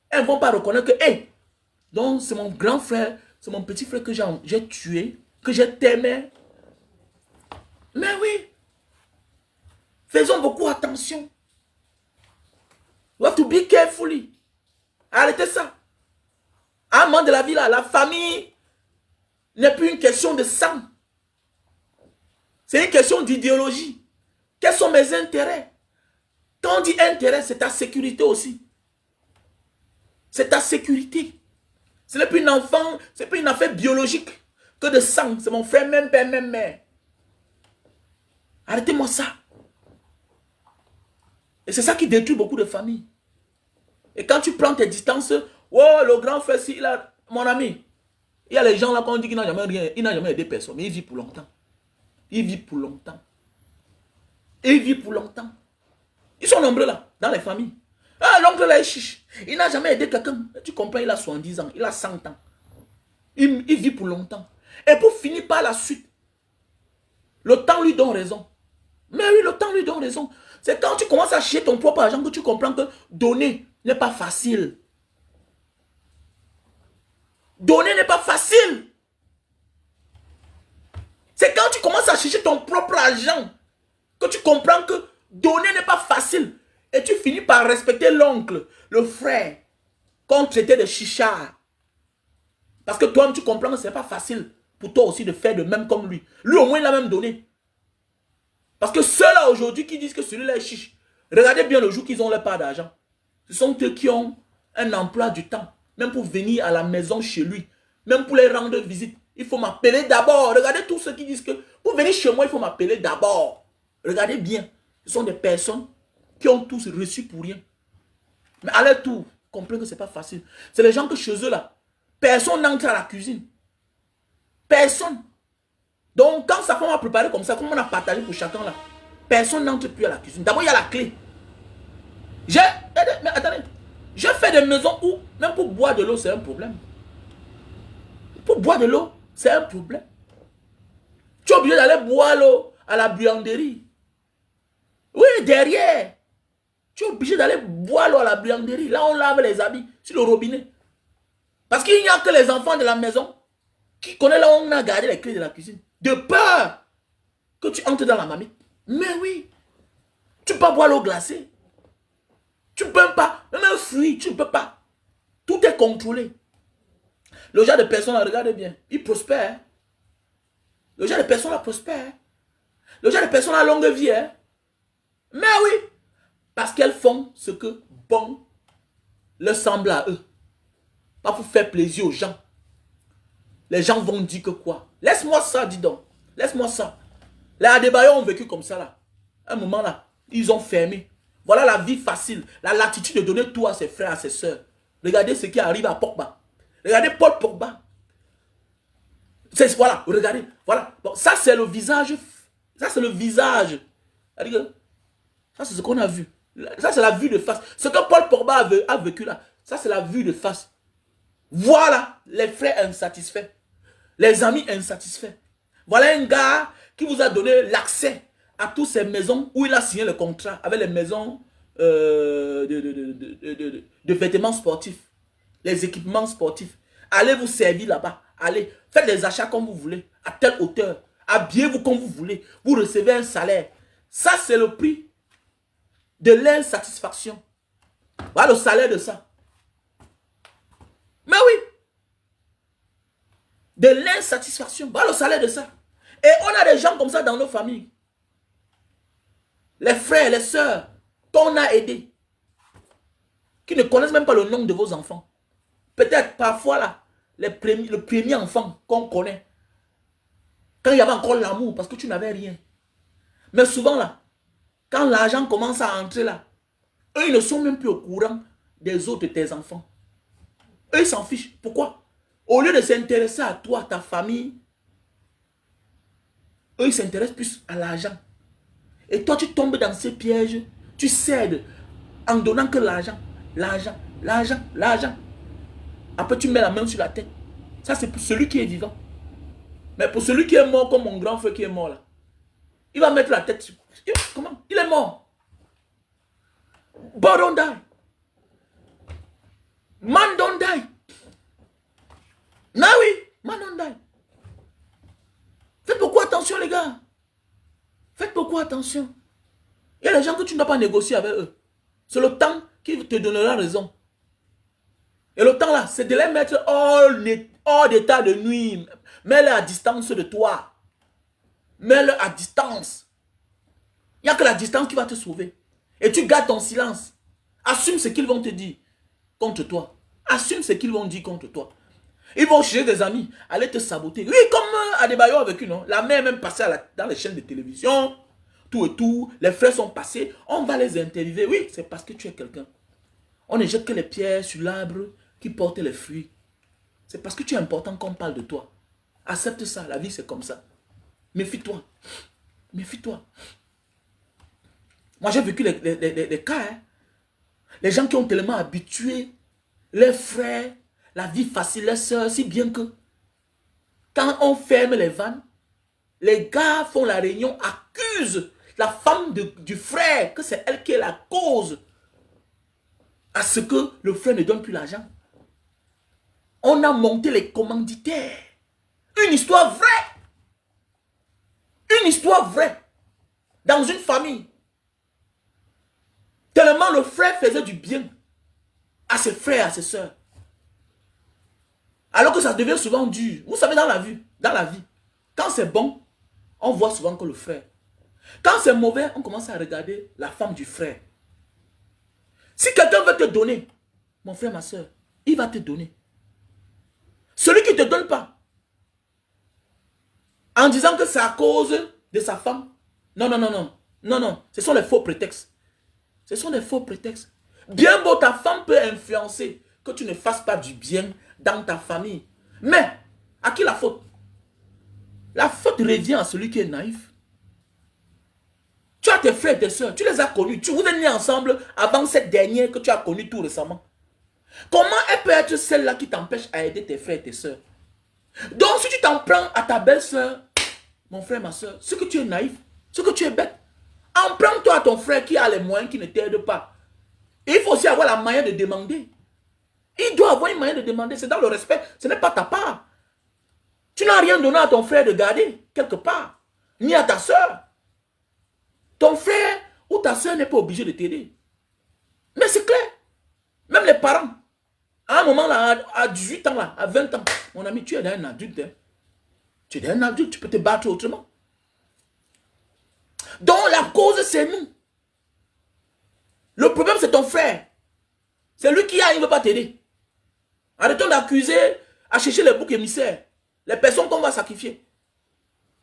elles ne vont pas reconnaître que, hey, donc c'est mon grand frère, c'est mon petit frère que j'ai tué, que j'ai aimé. Mais oui, faisons beaucoup attention. You have to be carefully. Arrêtez ça. À un moment de la vie, là, la famille n'est plus une question de sang. C'est une question d'idéologie. Quels sont mes intérêts? Quand on dit intérêt, c'est ta sécurité aussi. C'est ta sécurité. Ce n'est plus un enfant, c'est plus une affaire biologique que de sang. C'est mon frère, même père, même mère. Arrêtez-moi ça. Et c'est ça qui détruit beaucoup de familles. Et quand tu prends tes distances, oh, le grand frère, si, il a, mon ami, il y a les gens là qu'on dit qu'il n'a jamais rien, il n'a jamais aidé personne, mais il vit pour longtemps. Il vit pour longtemps. Et il vit pour longtemps. Ils sont nombreux là, dans les familles. Ah, l'oncle là est chiche. Il n'a jamais aidé quelqu'un. Tu comprends, il a 70 ans, il a 100 ans. Il vit pour longtemps. Et pour finir par la suite, le temps lui donne raison. Mais oui, le temps lui donne raison. C'est quand tu commences à chier ton propre argent que tu comprends que donner n'est pas facile. Donner n'est pas facile. C'est quand tu commences à chercher ton propre argent que tu comprends que donner n'est pas facile. Et tu finis par respecter l'oncle, le frère, qu'on traitait de chichard. Parce que toi-même, tu comprends que ce n'est pas facile pour toi aussi de faire de même comme lui. Lui, au moins, il a même donné. Parce que ceux-là, aujourd'hui, qui disent que celui-là est chiche, regardez bien le jour qu'ils ont leur part d'argent. Ce sont eux qui ont un emploi du temps. Même pour venir à la maison chez lui. Même pour les rendre visite. Il faut m'appeler d'abord. Regardez tous ceux qui disent que pour venir chez moi, il faut m'appeler d'abord. Regardez bien. Ce sont des personnes qui ont tous reçu pour rien. Mais à leur tour, comprenez que ce n'est pas facile. C'est les gens que chez eux là, personne n'entre à la cuisine. Personne. Donc quand sa femme a préparé comme ça, comme on a partagé pour chacun là, personne n'entre plus à la cuisine. D'abord il y a la clé. Mais attendez, j'ai fait des maisons où même pour boire de l'eau c'est un problème. Pour boire de l'eau, c'est un problème. Tu es obligé d'aller boire l'eau à la buanderie. Oui, derrière. Tu es obligé d'aller boire l'eau à la buanderie. Là, on lave les habits sur le robinet. Parce qu'il n'y a que les enfants de la maison qui connaissent là où on a gardé les clés de la cuisine. De peur que tu entres dans la marmite. Mais oui, tu peux pas boire l'eau glacée. Tu ne peux pas. Même un fruit, tu ne peux pas. Tout est contrôlé. Le genre de personnes, regardez bien, il prospère. Le genre de personnes là prospère. Le genre de personnes à longue vie. Hein? Mais oui, parce qu'elles font ce que bon leur semble à eux. Pas pour faire plaisir aux gens. Les gens vont dire que quoi? Laisse-moi ça, dis donc. Laisse-moi ça. Les Adébayos ont vécu comme ça là. Un moment là, ils ont fermé. Voilà la vie facile. La latitude de donner tout à ses frères, à ses soeurs. Regardez ce qui arrive à Pogba. Regardez Paul Pogba. Voilà, regardez. Voilà. Bon, ça c'est le visage. Ça c'est le visage. Ça c'est ce qu'on a vu. Ça c'est la vue de face. Ce que Paul Pogba a vécu là, ça c'est la vue de face. Voilà les frères insatisfaits. Les amis insatisfaits. Voilà un gars qui vous a donné l'accès à toutes ces maisons où il a signé le contrat avec les maisons de vêtements sportifs, les équipements sportifs. Allez vous servir là-bas. Allez, faites les achats comme vous voulez, à telle hauteur. Habillez-vous comme vous voulez. Vous recevez un salaire. Ça, c'est le prix de l'insatisfaction. Voilà le salaire de ça. Mais oui. De l'insatisfaction. Voilà le salaire de ça. Et on a des gens comme ça dans nos familles. Les frères, les sœurs qu'on a aidés. Qui ne connaissent même pas le nom de vos enfants. Peut-être parfois là, le premier enfant qu'on connaît. Quand il y avait encore l'amour parce que tu n'avais rien. Mais souvent là, quand l'argent commence à entrer là, eux ils ne sont même plus au courant des autres de tes enfants. Eux ils s'en fichent. Pourquoi? Au lieu de s'intéresser à toi, à ta famille, eux ils s'intéressent plus à l'argent. Et toi tu tombes dans ces pièges, tu cèdes en donnant que l'argent, l'argent, l'argent, l'argent. Après tu mets la main sur la tête. Ça c'est pour celui qui est vivant. Mais pour celui qui est mort, comme mon grand frère qui est mort là, il va mettre la tête sur... Comment? Il est mort. Boy don't die. Man don't die. Non oui, man don't die. Faites beaucoup attention les gars. Faites beaucoup attention. Il y a des gens que tu ne dois pas négocier avec eux. C'est le temps qui te donnera raison. Et le temps là, c'est de les mettre hors d'état de nuit. Mets-les à distance de toi. Mets-les à distance. Il n'y a que la distance qui va te sauver. Et tu gardes ton silence. Assume ce qu'ils vont te dire contre toi. Assume ce qu'ils vont dire contre toi. Ils vont chercher des amis, aller te saboter. Oui, comme Adebayo a vécu, non? La mère est même passée dans les chaînes de télévision. Tout et tout. Les frères sont passés. On va les interviewer. Oui, c'est parce que tu es quelqu'un. On ne jette que les pierres sur l'arbre qui porte les fruits. C'est parce que tu es important qu'on parle de toi. Accepte ça. La vie, c'est comme ça. Méfie-toi. Méfie-toi. Moi, j'ai vécu les cas. Hein. Les gens qui ont tellement habitué leurs frères, la vie facile, leurs soeurs, si bien que quand on ferme les vannes, les gars font la réunion, accusent la femme du frère, que c'est elle qui est la cause à ce que le frère ne donne plus l'argent. On a monté les commanditaires. Une histoire vraie. Une histoire vraie. Dans une famille. Tellement le frère faisait du bien à ses frères, à ses soeurs. Alors que ça devient souvent dur. Vous savez, dans la vie, quand c'est bon, on voit souvent que le frère. Quand c'est mauvais, on commence à regarder la femme du frère. Si quelqu'un veut te donner, mon frère, ma soeur, il va te donner. Celui qui ne te donne pas, en disant que c'est à cause de sa femme, non, non, non, non, non, non, ce sont les faux prétextes. Ce sont des faux prétextes. Bien beau, ta femme peut influencer que tu ne fasses pas du bien dans ta famille. Mais, à qui la faute? La faute revient à celui qui est naïf. Tu as tes frères et tes soeurs, tu les as connus. Vous êtes nés ensemble avant cette dernière que tu as connue tout récemment. Comment elle peut être celle-là qui t'empêche à aider tes frères et tes soeurs? Donc, si tu t'en prends à ta belle-soeur, mon frère, ma soeur, c'est que tu es naïf, c'est que tu es bête. En prends-toi à ton frère qui a les moyens, qui ne t'aide pas. Et il faut aussi avoir la manière de demander. Il doit avoir une manière de demander. C'est dans le respect. Ce n'est pas ta part. Tu n'as rien donné à ton frère de garder, quelque part. Ni à ta soeur. Ton frère ou ta soeur n'est pas obligé de t'aider. Mais c'est clair. Même les parents. À un moment, là, à 18 ans, là, à 20 ans, mon ami, tu es un adulte. Hein. Tu es un adulte, tu peux te battre autrement. Donc, la cause, c'est nous. Le problème, c'est ton frère. C'est lui qui il ne veut pas t'aider. Arrêtons d'accuser, à chercher les boucs émissaires. Les personnes qu'on va sacrifier.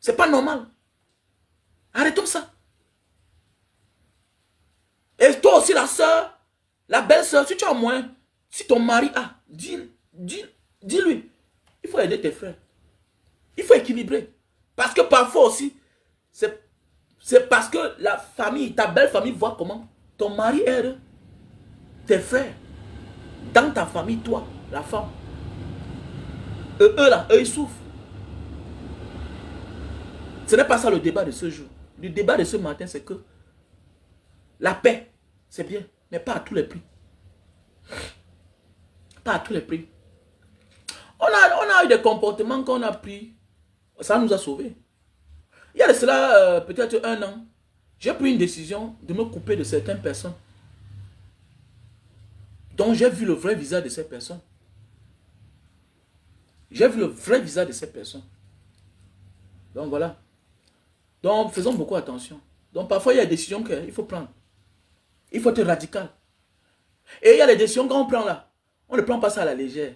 C'est pas normal. Arrêtons ça. Et toi aussi, la soeur, la belle-soeur, si tu as moins, si ton mari a, dis-lui. Il faut aider tes frères. Il faut équilibrer. Parce que parfois aussi, c'est parce que la famille, ta belle famille voit comment ton mari aide tes frères. Dans ta famille, toi, la femme. Eux là, eux ils souffrent. Ce n'est pas ça le débat de ce jour. Le débat de ce matin, c'est que la paix, c'est bien, mais pas à tous les prix. Pas à tous les prix. On a eu des comportements qu'on a pris, ça nous a sauvés. Il y a de cela peut-être un an, j'ai pris une décision de me couper de certaines personnes. Donc j'ai vu le vrai visage de ces personnes. J'ai vu le vrai visage de ces personnes. Donc voilà. Donc faisons beaucoup attention. Donc parfois il y a des décisions qu'il faut prendre. Il faut être radical. Et il y a les décisions qu'on prend là. On ne prend pas ça à la légère.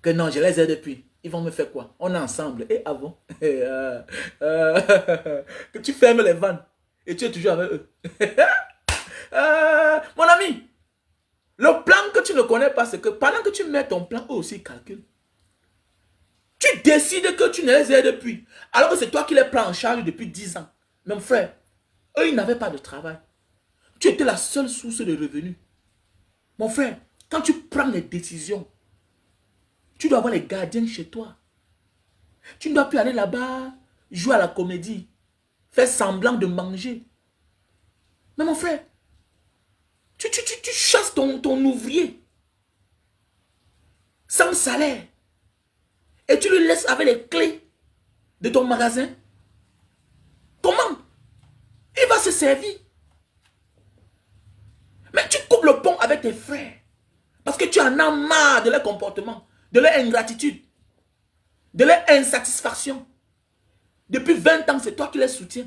Que non, je les ai depuis. Ils vont me faire quoi? On est ensemble. Et avant, que tu fermes les vannes. Et tu es toujours avec eux. Mon ami, le plan que tu ne connais pas, c'est que pendant que tu mets ton plan, eux aussi ils calculent. Tu décides que tu ne les aides plus. Alors que c'est toi qui les prends en charge depuis 10 ans. Mon frère, eux, ils n'avaient pas de travail. Tu étais la seule source de revenus. Mon frère, quand tu prends les décisions, tu dois avoir les gardiens chez toi. Tu ne dois plus aller là-bas, jouer à la comédie, faire semblant de manger. Mais mon frère, tu chasses ton ouvrier sans salaire et tu le laisses avec les clés de ton magasin. Comment? Il va se servir. Mais tu coupes le pont avec tes frères parce que tu en as marre de leur comportement, de leur ingratitude, de leur insatisfaction. Depuis 20 ans, c'est toi qui les soutiens.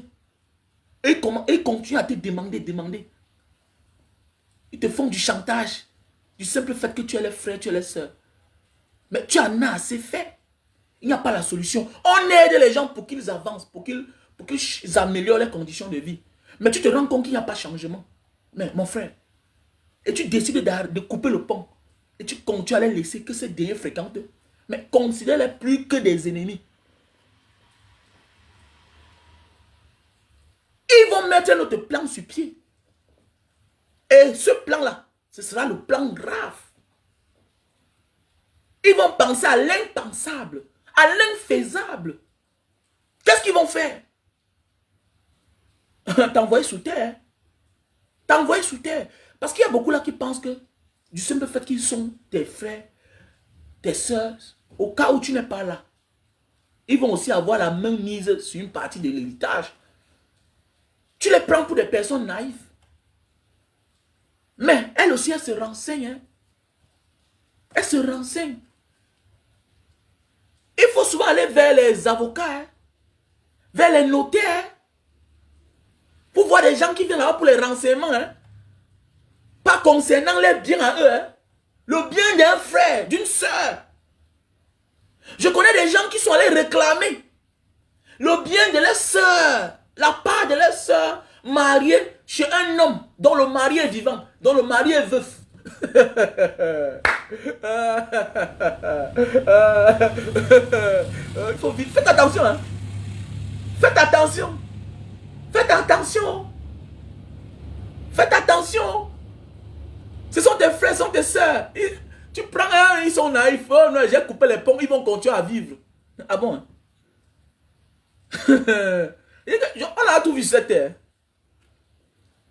Et ils continuent à te demander. Ils te font du chantage. Du simple fait que tu es les frères, tu es les soeurs. Mais tu en as assez fait. Il n'y a pas la solution. On aide les gens pour qu'ils avancent, pour qu'ils améliorent leurs conditions de vie. Mais tu te rends compte qu'il n'y a pas de changement. Mais mon frère, et tu décides de couper le pont. Et tu continues à les laisser que ces derniers fréquentent. Mais considère-les plus que des ennemis. Ils vont mettre notre plan sur pied. Et ce plan-là, ce sera le plan grave. Ils vont penser à l'impensable, à l'infaisable. Qu'est-ce qu'ils vont faire? T'envoyer sous terre. T'envoyer sous terre. Parce qu'il y a beaucoup là qui pensent que du simple fait qu'ils sont tes frères, tes soeurs, au cas où tu n'es pas là, ils vont aussi avoir la main mise sur une partie de l'héritage. Tu les prends pour des personnes naïves. Mais elles aussi, elles se renseignent. Hein. Elles se renseignent. Il faut souvent aller vers les avocats, hein, vers les notaires, pour voir des gens qui viennent là-bas pour les renseignements. Hein. Pas concernant les biens à eux. Hein. Le bien d'un frère, d'une soeur. Je connais des gens qui sont allés réclamer le bien de leur soeur, la part de leur soeur mariée chez un homme dont le mari est vivant, dont le mari est veuf. Il faut vite. Faites attention. Hein. Faites attention. Faites attention. Faites attention. Ce sont tes frères, ce sont tes soeurs. Tu prends un, ils sont naïfs. Oh non, j'ai coupé les ponts, ils vont continuer à vivre. Ah bon? Hein? On a tout vu cette terre.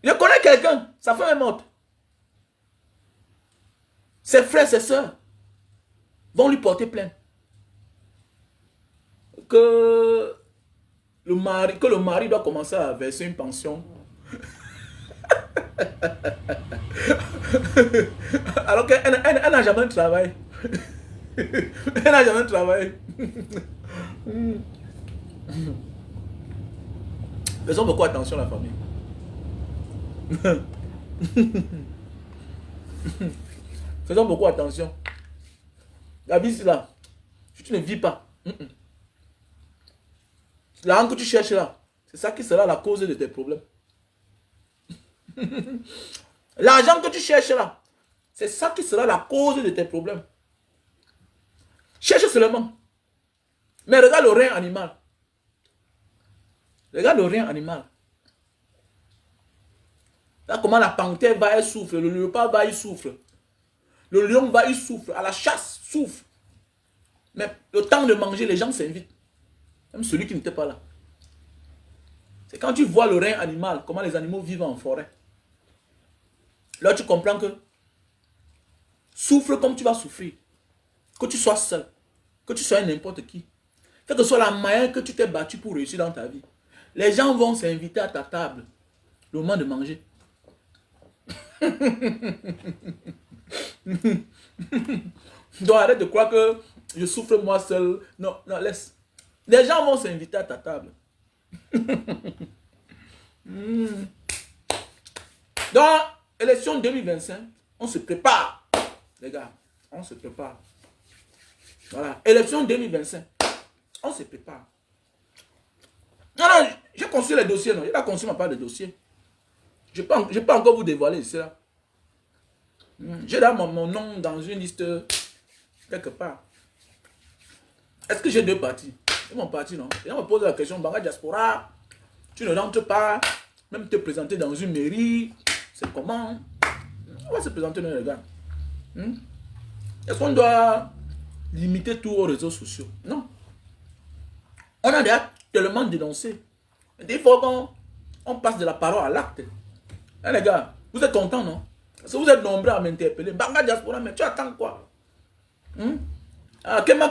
Je connais quelqu'un, sa femme est morte. Ses frères, ses soeurs vont lui porter plainte. Que le mari doit commencer à verser une pension. Alors qu'elle n'a jamais travaillé. Elle n'a jamais travaillé. Faisons beaucoup attention à la famille. Faisons beaucoup attention. La vie, c'est là. Si tu ne vis pas, l'argent que tu cherches là, c'est ça qui sera la cause de tes problèmes. L'argent que tu cherches là, c'est ça qui sera la cause de tes problèmes. Cherche seulement. Mais regarde le rein animal. Regarde le rein animal. Là, comment la panthère va, elle souffre. Le léopard va, il souffre. Le lion va, il souffre. À la chasse, souffre. Mais le temps de manger, les gens s'invitent. Même celui qui n'était pas là. C'est quand tu vois le rein animal, comment les animaux vivent en forêt. Là, tu comprends que souffre comme tu vas souffrir. Que tu sois seul. Que tu sois n'importe qui. Quelle que soit la manière que tu t'es battu pour réussir dans ta vie. Les gens vont s'inviter à ta table. Le moment de manger. Donc arrête de croire que je souffre moi seul. Non, non, laisse. Les gens vont s'inviter à ta table. Donc, élection 2025, on se prépare. Les gars, on se prépare. Voilà, élection 2025, on se prépare. Non, non, j'ai conçu les dossiers, non. Il a conçu ma part de dossier. Je ne peux pas encore vous dévoiler ici, là. J'ai là mon nom dans une liste quelque part. Est-ce que j'ai deux partis? C'est mon parti, non? Et on me pose la question, Banga Diaspora, tu ne rentres pas, même te présenter dans une mairie, c'est comment? On va se présenter dans les gars. Est-ce qu'on doit limiter tout aux réseaux sociaux? Non. On a déjà tellement dénoncé. Il faut qu'on passe de la parole à l'acte. Hein, les gars, vous êtes contents, non? Parce que vous êtes nombreux à m'interpeller. Banga Diaspora, mais tu attends quoi? Ah, Kema,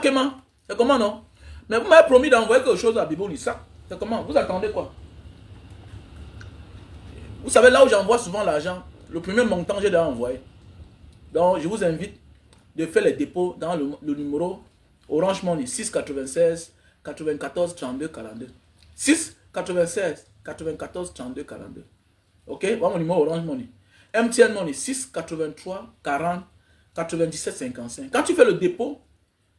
c'est comment, non? Mais vous m'avez promis d'envoyer quelque chose à Bibo Lissa. C'est comment? Vous attendez quoi? Vous savez, là où j'envoie souvent l'argent, le premier montant, j'ai déjà envoyé. Donc, je vous invite de faire les dépôts dans le numéro Orange Money 696 94 32 42. 6 96 94 32 42. Ok? Voilà mon numéro Orange Money. MTN Money 6 83 40 97 55. Quand tu fais le dépôt,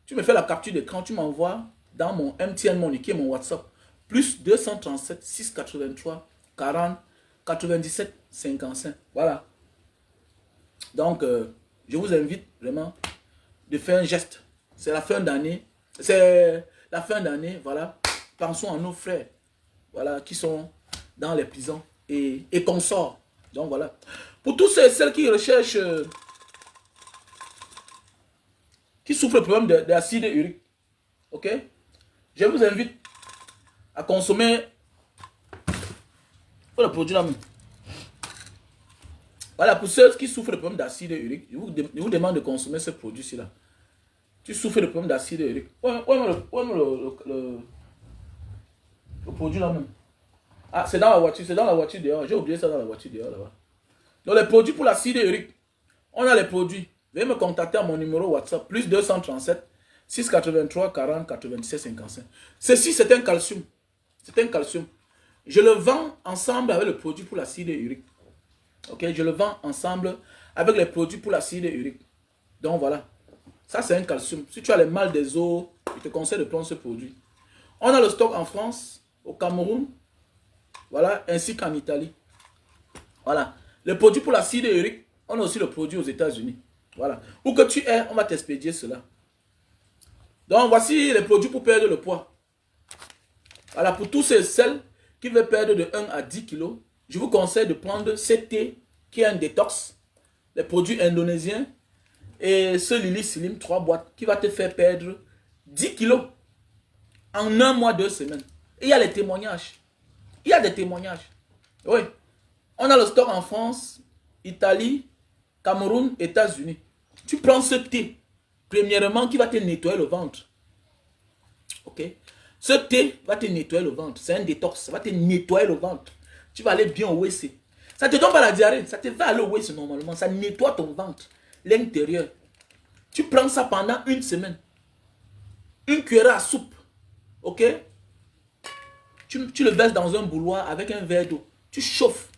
tu me fais la capture d'écran, tu m'envoies dans mon MTN Money qui est mon WhatsApp. Plus 237 6 83 40 97 55. Voilà. Donc, je vous invite vraiment de faire un geste. C'est la fin d'année. C'est la fin d'année, voilà. Pensons à nos frères, voilà, qui sont dans les prisons et consorts. Donc, voilà. Pour tous ceux et celles qui recherchent, qui souffrent de problème d'acide urique, ok? Je vous invite à consommer le produit là même. Voilà, pour ceux qui souffrent de problème d'acide urique, je vous demande de consommer ce produit-ci là. Tu souffres de problème d'acide urique. Ouais, le produit là même. Ah, c'est dans la voiture dehors. J'ai oublié ça dans la voiture dehors là-bas. Donc les produits pour l'acide urique, on a les produits. Veuillez me contacter à mon numéro WhatsApp, plus 237 683 40 97 55. Ceci, c'est un calcium. C'est un calcium. Je le vends ensemble avec le produit pour l'acide urique. Ok, je le vends ensemble avec les produits pour l'acide urique. Donc voilà. Ça, c'est un calcium. Si tu as les mal des os, je te conseille de prendre ce produit. On a le stock en France, au Cameroun, voilà, ainsi qu'en Italie. Voilà. Le produit pour l'acide urique, on a aussi le produit aux États-Unis. Voilà. Où que tu es, on va t'expédier cela. Donc, voici les produits pour perdre le poids. Voilà, pour tous ceux et celles qui veulent perdre de 1 à 10 kilos, je vous conseille de prendre ce thé qui est un détox, les produits indonésiens et ce Lily Slim 3 boîtes qui va te faire perdre 10 kilos en 1 mois, 2 semaines. Et il y a les témoignages. Il y a des témoignages. Oui. On a le stock en France, Italie, Cameroun, États-Unis. Tu prends ce thé, premièrement, qui va te nettoyer le ventre. Ok? Ce thé va te nettoyer le ventre. C'est un détox. Ça va te nettoyer le ventre. Tu vas aller bien au WC. Ça ne te donne pas la diarrhée. Ça te va aller au WC normalement. Ça nettoie ton ventre, l'intérieur. Tu prends ça pendant 1 semaine. Une cuillère à soupe. Ok? Tu le verses dans un bouilloire avec un verre d'eau. Tu chauffes.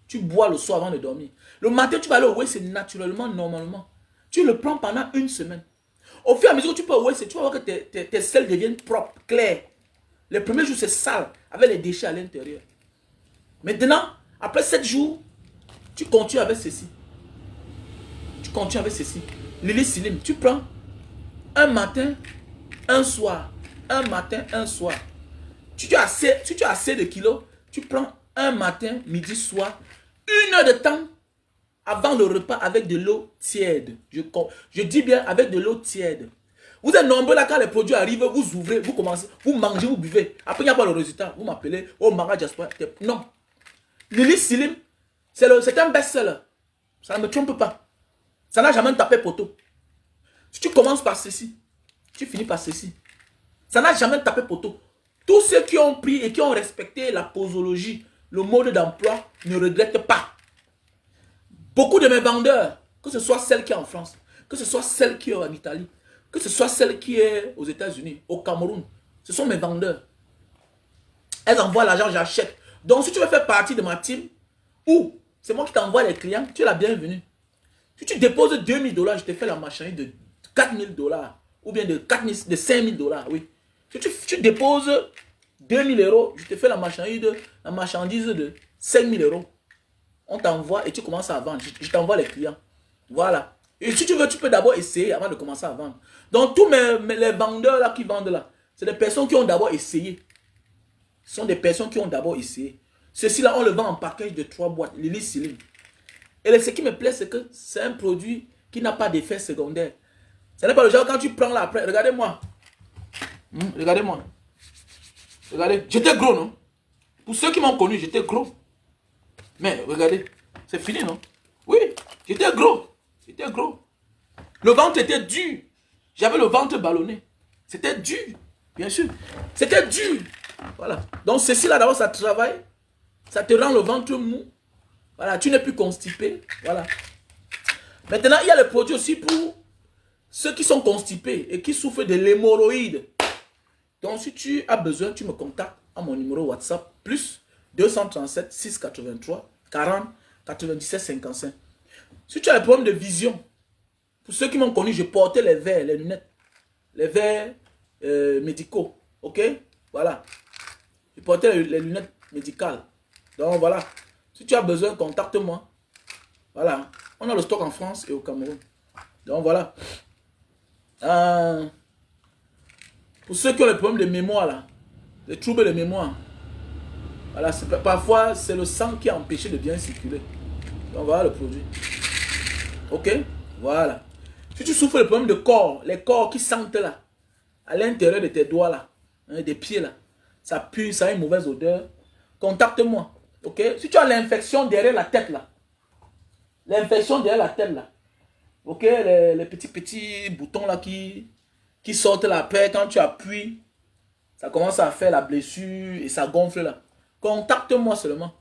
Tu bois le soir avant de dormir. Le matin, tu vas aller au WC naturellement, normalement. Tu le prends pendant 1 semaine. Au fur et à mesure que tu peux au WC, tu vas voir que tes selles deviennent propres, claires. Les premiers jours, c'est sale, avec les déchets à l'intérieur. Maintenant, après 7 jours, tu continues avec ceci. Tu continues avec ceci. Lily Slim, tu prends un matin, un soir. Un matin, un soir. Si tu as assez de kilos, tu prends un matin, midi, soir, 1 heure de temps avant le repas avec de l'eau tiède. Je dis bien avec de l'eau tiède. Vous êtes nombreux là, quand les produits arrivent, vous ouvrez, vous commencez, vous mangez, vous buvez. Après, il n'y a pas le résultat. Vous m'appelez, oh, Mara Diaspora. Non. Lily Slim, c'est un best-seller. Ça ne me trompe pas. Ça n'a jamais tapé poteau. Si tu commences par ceci, tu finis par ceci. Ça n'a jamais tapé poteau. Tous ceux qui ont pris et qui ont respecté la posologie, le mode d'emploi, ne regrettent pas. Beaucoup de mes vendeurs, que ce soit celle qui est en France, que ce soit celle qui est en Italie, que ce soit celle qui est aux États-Unis, au Cameroun, ce sont mes vendeurs. Elles envoient l'argent, j'achète. Donc si tu veux faire partie de ma team, ou c'est moi qui t'envoie les clients, tu es la bienvenue. Si tu déposes 2000 $, je te fais la marchandise de 4000 $, ou bien de 5000 $, oui. Si tu déposes 2000 €, je te fais la marchandise de 5000 €. On t'envoie et tu commences à vendre. Je t'envoie les clients. Voilà. Et si tu veux, tu peux d'abord essayer avant de commencer à vendre. Donc, tous les vendeurs là qui vendent là, c'est des personnes qui ont d'abord essayé. Ce sont des personnes qui ont d'abord essayé. Ceci là, on le vend en package de 3 boîtes. Lily Slim. Et ce qui me plaît, c'est que c'est un produit qui n'a pas d'effet secondaire. Ce n'est pas le genre quand tu prends là après. Regardez-moi. Regardez-moi. Regardez. J'étais gros, non? Pour ceux qui m'ont connu, j'étais gros. Mais regardez, c'est fini, non? Oui, j'étais gros. J'étais gros. Le ventre était dur. J'avais le ventre ballonné. C'était dur, bien sûr. C'était dur. Voilà. Donc ceci là, d'abord, ça travaille. Ça te rend le ventre mou. Voilà, tu n'es plus constipé. Voilà. Maintenant, il y a le produit aussi pour ceux qui sont constipés et qui souffrent de l'hémorroïde. Donc, si tu as besoin, tu me contactes à mon numéro WhatsApp, plus 237 683 40 97 55. Si tu as des problèmes de vision, pour ceux qui m'ont connu, je portais les verres, les lunettes, les verres médicaux, ok? Voilà. Je portais les lunettes médicales. Donc, voilà. Si tu as besoin, contacte-moi. Voilà. On a le stock en France et au Cameroun. Donc, voilà. Pour ceux qui ont les problèmes de mémoire, là, les troubles de mémoire, voilà, parfois, c'est le sang qui a empêché de bien circuler. Donc voilà le produit. Ok? Voilà. Si tu souffres de problème de corps, les corps qui sentent là, à l'intérieur de tes doigts là, hein, des pieds là, ça pue, ça a une mauvaise odeur, contacte-moi. Ok? Si tu as l'infection derrière la tête là, l'infection derrière la tête là, ok? Les petits boutons là qui sortent la paix, quand tu appuies, ça commence à faire la blessure et ça gonfle là. Contacte-moi seulement.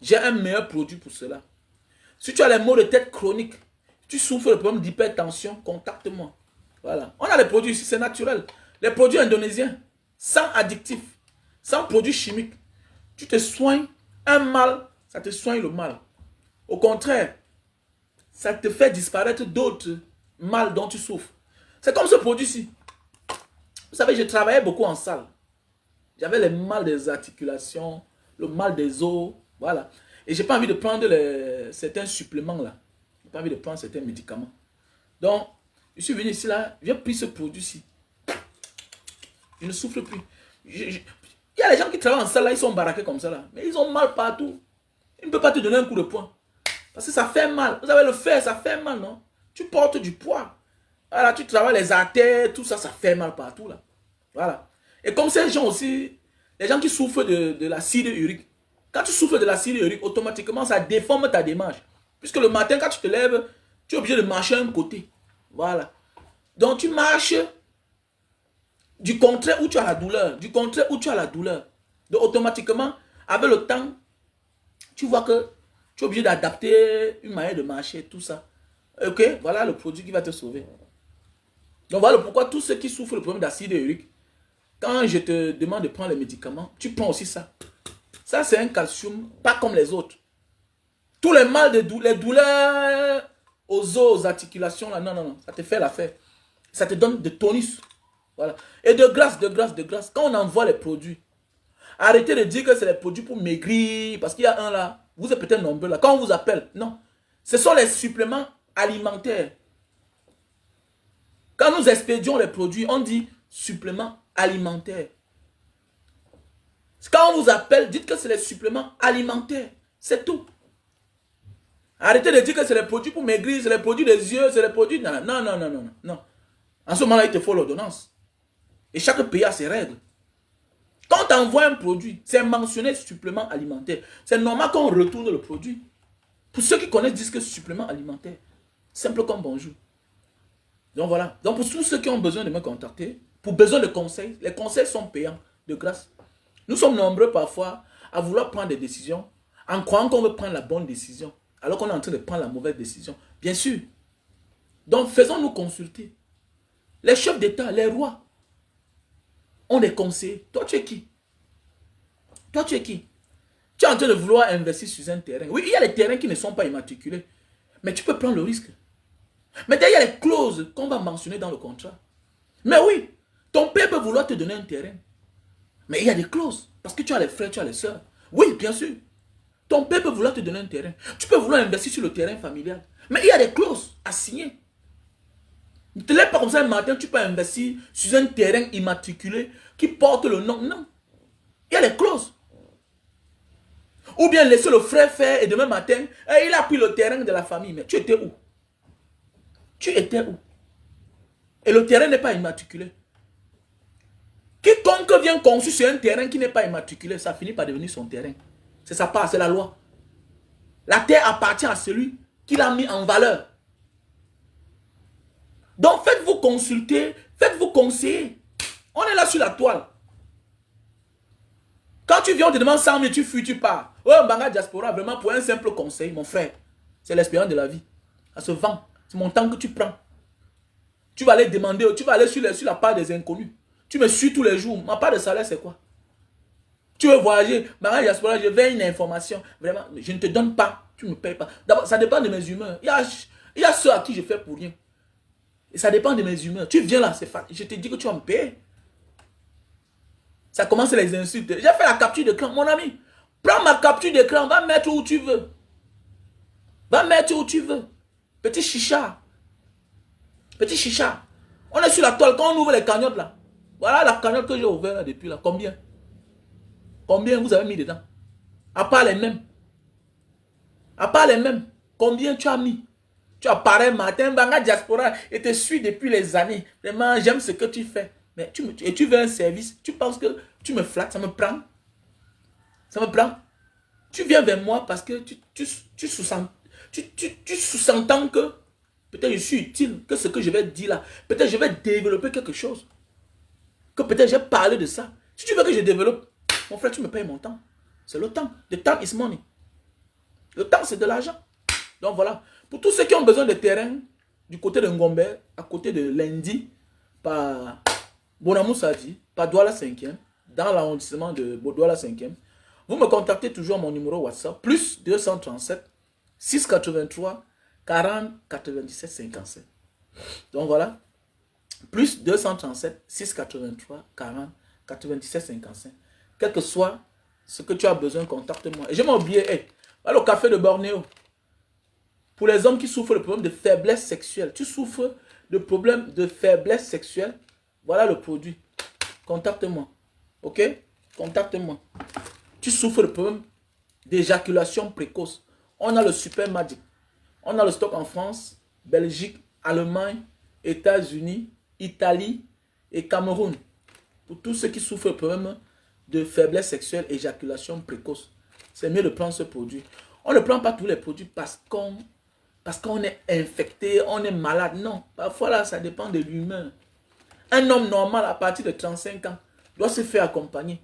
J'ai un meilleur produit pour cela. Si tu as les maux de tête chroniques, si tu souffres de problèmes d'hypertension, contacte-moi. Voilà. On a les produits ici, c'est naturel. Les produits indonésiens, sans additifs, sans produits chimiques. Tu te soignes un mal, ça te soigne le mal. Au contraire, ça te fait disparaître d'autres mal dont tu souffres. C'est comme ce produit-ci. Vous savez, je travaillais beaucoup en salle. J'avais le mal des articulations, le mal des os, voilà. Et j'ai pas envie de prendre certains suppléments là. J'ai pas envie de prendre certains médicaments. Donc, je suis venu ici là, j'ai pris ce produit-ci. Je ne souffre plus. Il y a les gens qui travaillent en salle là, ils sont baraqués comme ça là. Mais ils ont mal partout. Ils ne peuvent pas te donner un coup de poing. Parce que ça fait mal. Vous savez, le fer, ça fait mal, non? Tu portes du poids. Voilà, tu travailles les artères, tout ça, ça fait mal partout là. Voilà. Et comme ces gens aussi, les gens qui souffrent de l'acide urique, quand tu souffres de l'acide urique, automatiquement, ça déforme ta démarche. Puisque le matin, quand tu te lèves, tu es obligé de marcher un côté. Voilà. Donc, tu marches du contraire où tu as la douleur. Du contraire où tu as la douleur. Donc, automatiquement, avec le temps, tu vois que tu es obligé d'adapter une manière de marcher, tout ça. Ok, voilà le produit qui va te sauver. Donc, voilà pourquoi tous ceux qui souffrent de problème d'acide urique, quand je te demande de prendre les médicaments, tu prends aussi ça. Ça, c'est un calcium, pas comme les autres. Tous les mal, les douleurs aux os, aux articulations, là, non, non, non, ça te fait l'affaire. Ça te donne de tonus. Voilà. Et de grâce, de grâce, de grâce. Quand on envoie les produits, arrêtez de dire que c'est les produits pour maigrir, parce qu'il y a un là, vous êtes peut-être nombreux là, quand on vous appelle, non. Ce sont les suppléments alimentaires. Quand nous expédions les produits, on dit suppléments alimentaires. Quand on vous appelle, dites que c'est les suppléments alimentaires. C'est tout. Arrêtez de dire que c'est les produits pour maigrir, c'est les produits des yeux, c'est les produits... Non, non, non, non, non, non. En ce moment-là, il te faut l'ordonnance. Et chaque pays a ses règles. Quand tu envoies un produit, c'est mentionné supplément alimentaire. C'est normal qu'on retourne le produit. Pour ceux qui connaissent, disent que c'est supplément alimentaire. Simple comme bonjour. Donc voilà. Donc pour tous ceux qui ont besoin de me contacter, pour besoin de conseils, les conseils sont payants, de grâce. Nous sommes nombreux parfois à vouloir prendre des décisions en croyant qu'on veut prendre la bonne décision, alors qu'on est en train de prendre la mauvaise décision. Bien sûr. Donc faisons-nous consulter. Les chefs d'État, les rois, ont des conseillers. Toi, tu es qui? Toi, tu es qui? Tu es en train de vouloir investir sur un terrain. Oui, il y a des terrains qui ne sont pas immatriculés. Mais tu peux prendre le risque. Mais derrière, il y a les clauses qu'on va mentionner dans le contrat. Mais oui, ton père peut vouloir te donner un terrain. Mais il y a des clauses. Parce que tu as les frères, tu as les soeurs. Oui, bien sûr. Ton père peut vouloir te donner un terrain. Tu peux vouloir investir sur le terrain familial. Mais il y a des clauses à signer. Ne te lève pas comme ça un matin, tu peux investir sur un terrain immatriculé qui porte le nom. Non. Il y a des clauses. Ou bien laisser le frère faire et demain matin, il a pris le terrain de la famille. Mais tu étais où? Tu étais où? Et le terrain n'est pas immatriculé. Quiconque vient construire sur un terrain qui n'est pas immatriculé, ça finit par devenir son terrain. C'est sa part, c'est la loi. La terre appartient à celui qui l'a mis en valeur. Donc faites-vous consulter, faites-vous conseiller. On est là sur la toile. Quand tu viens, on te demande 100 000, tu fuis, tu pars. Ouais, Mbanga Diaspora, vraiment pour un simple conseil, mon frère. C'est l'expérience de la vie. Ça se vend. C'est mon temps que tu prends. Tu vas aller demander, tu vas aller sur la part des inconnus. Tu me suis tous les jours. Ma part de salaire, c'est quoi? Tu veux voyager, Mbanga Diaspora, je veux une information. Vraiment, je ne te donne pas. Tu ne me payes pas. D'abord, ça dépend de mes humeurs. Il y a ceux à qui je fais pour rien. Et ça dépend de mes humeurs. Tu viens là, c'est facile. Je te dis que tu vas me payer. Ça commence les insultes. J'ai fait la capture d'écran. Mon ami, prends ma capture d'écran. Va mettre où tu veux. Va mettre où tu veux. Petit chicha. Petit chicha. On est sur la toile. Quand on ouvre les cagnottes là. Voilà la cagnotte que j'ai ouverte là depuis là. Combien? Combien vous avez mis dedans? À part les mêmes. À part les mêmes. Combien tu as mis? Tu apparais matin, Banga Diaspora, et te suis depuis les années. Vraiment, j'aime ce que tu fais. Mais tu veux un service, tu penses que tu me flattes, ça me prend. Ça me prend. Tu viens vers moi parce que tu sous-entends que peut-être je suis utile, que ce que je vais dire là, peut-être je vais développer quelque chose. Que peut-être j'ai parlé de ça. Si tu veux que je développe, mon frère, tu me payes mon temps. C'est le temps. The time is money. Le temps, c'est de l'argent. Donc voilà. Pour tous ceux qui ont besoin de terrain, du côté de Ngombe, à côté de Lendi, par Bonamou Sadi, par Douala 5e, dans l'arrondissement de Douala 5e, vous me contactez toujours à mon numéro WhatsApp, plus 237 683 40 97 57. Donc voilà. Plus 237 683 40 97 55. Quel que soit ce que tu as besoin, contacte-moi. Et je m'ai oublié, hey, va au café de Bornéo. Pour les hommes qui souffrent de problèmes de faiblesse sexuelle, tu souffres de problèmes de faiblesse sexuelle, voilà le produit. Contacte-moi. Ok? Contacte-moi. Tu souffres de problèmes d'éjaculation précoce. On a le Super Magic. On a le stock en France, Belgique, Allemagne, États-Unis, Italie et Cameroun. Pour tous ceux qui souffrent de problèmes de faiblesse sexuelle, éjaculation précoce, c'est mieux de prendre ce produit. On ne prend pas tous les produits parce qu'on est infecté, on est malade. Non, parfois là, ça dépend de l'humain. Un homme normal à partir de 35 ans doit se faire accompagner.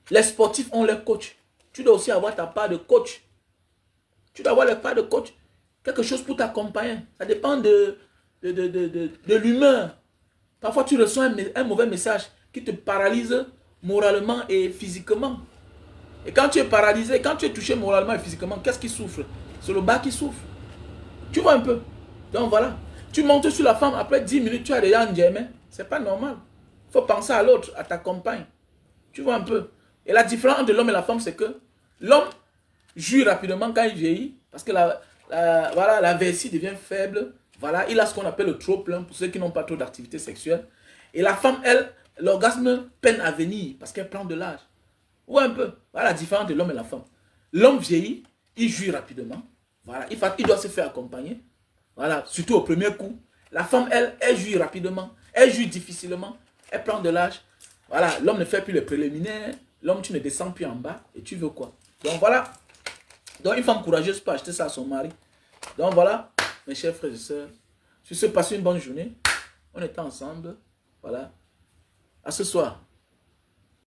Les sportifs ont leur coach. Tu dois aussi avoir ta part de coach. Tu dois avoir la part de coach. Quelque chose pour t'accompagner. Ça dépend de l'humain. Parfois, tu reçois un mauvais message qui te paralyse moralement et physiquement. Et quand tu es paralysé, quand tu es touché moralement et physiquement, qu'est-ce qui souffre? C'est le bas qui souffre. Tu vois un peu. Donc voilà. Tu montes sur la femme, après 10 minutes, tu as déjà un diamant. C'est pas normal. Il faut penser à l'autre, à ta compagne. Tu vois un peu. Et la différence entre l'homme et la femme, c'est que l'homme jouit rapidement quand il vieillit, parce que voilà, la vessie devient faible. Voilà, il a ce qu'on appelle le trop plein pour ceux qui n'ont pas trop d'activité sexuelle. Et la femme, elle, l'orgasme peine à venir parce qu'elle prend de l'âge. Ou un peu. Voilà la différence de l'homme et la femme. L'homme vieillit, il jouit rapidement. Voilà, il doit se faire accompagner. Voilà, surtout au premier coup. La femme, elle jouit rapidement. Elle jouit difficilement. Elle prend de l'âge. Voilà, l'homme ne fait plus les préliminaires. L'homme, tu ne descends plus en bas. Et tu veux quoi? Donc voilà. Donc une femme courageuse peut acheter ça à son mari. Donc voilà, mes chers frères et sœurs. Sur ce, passez une bonne journée. On est ensemble. Voilà. À ce soir.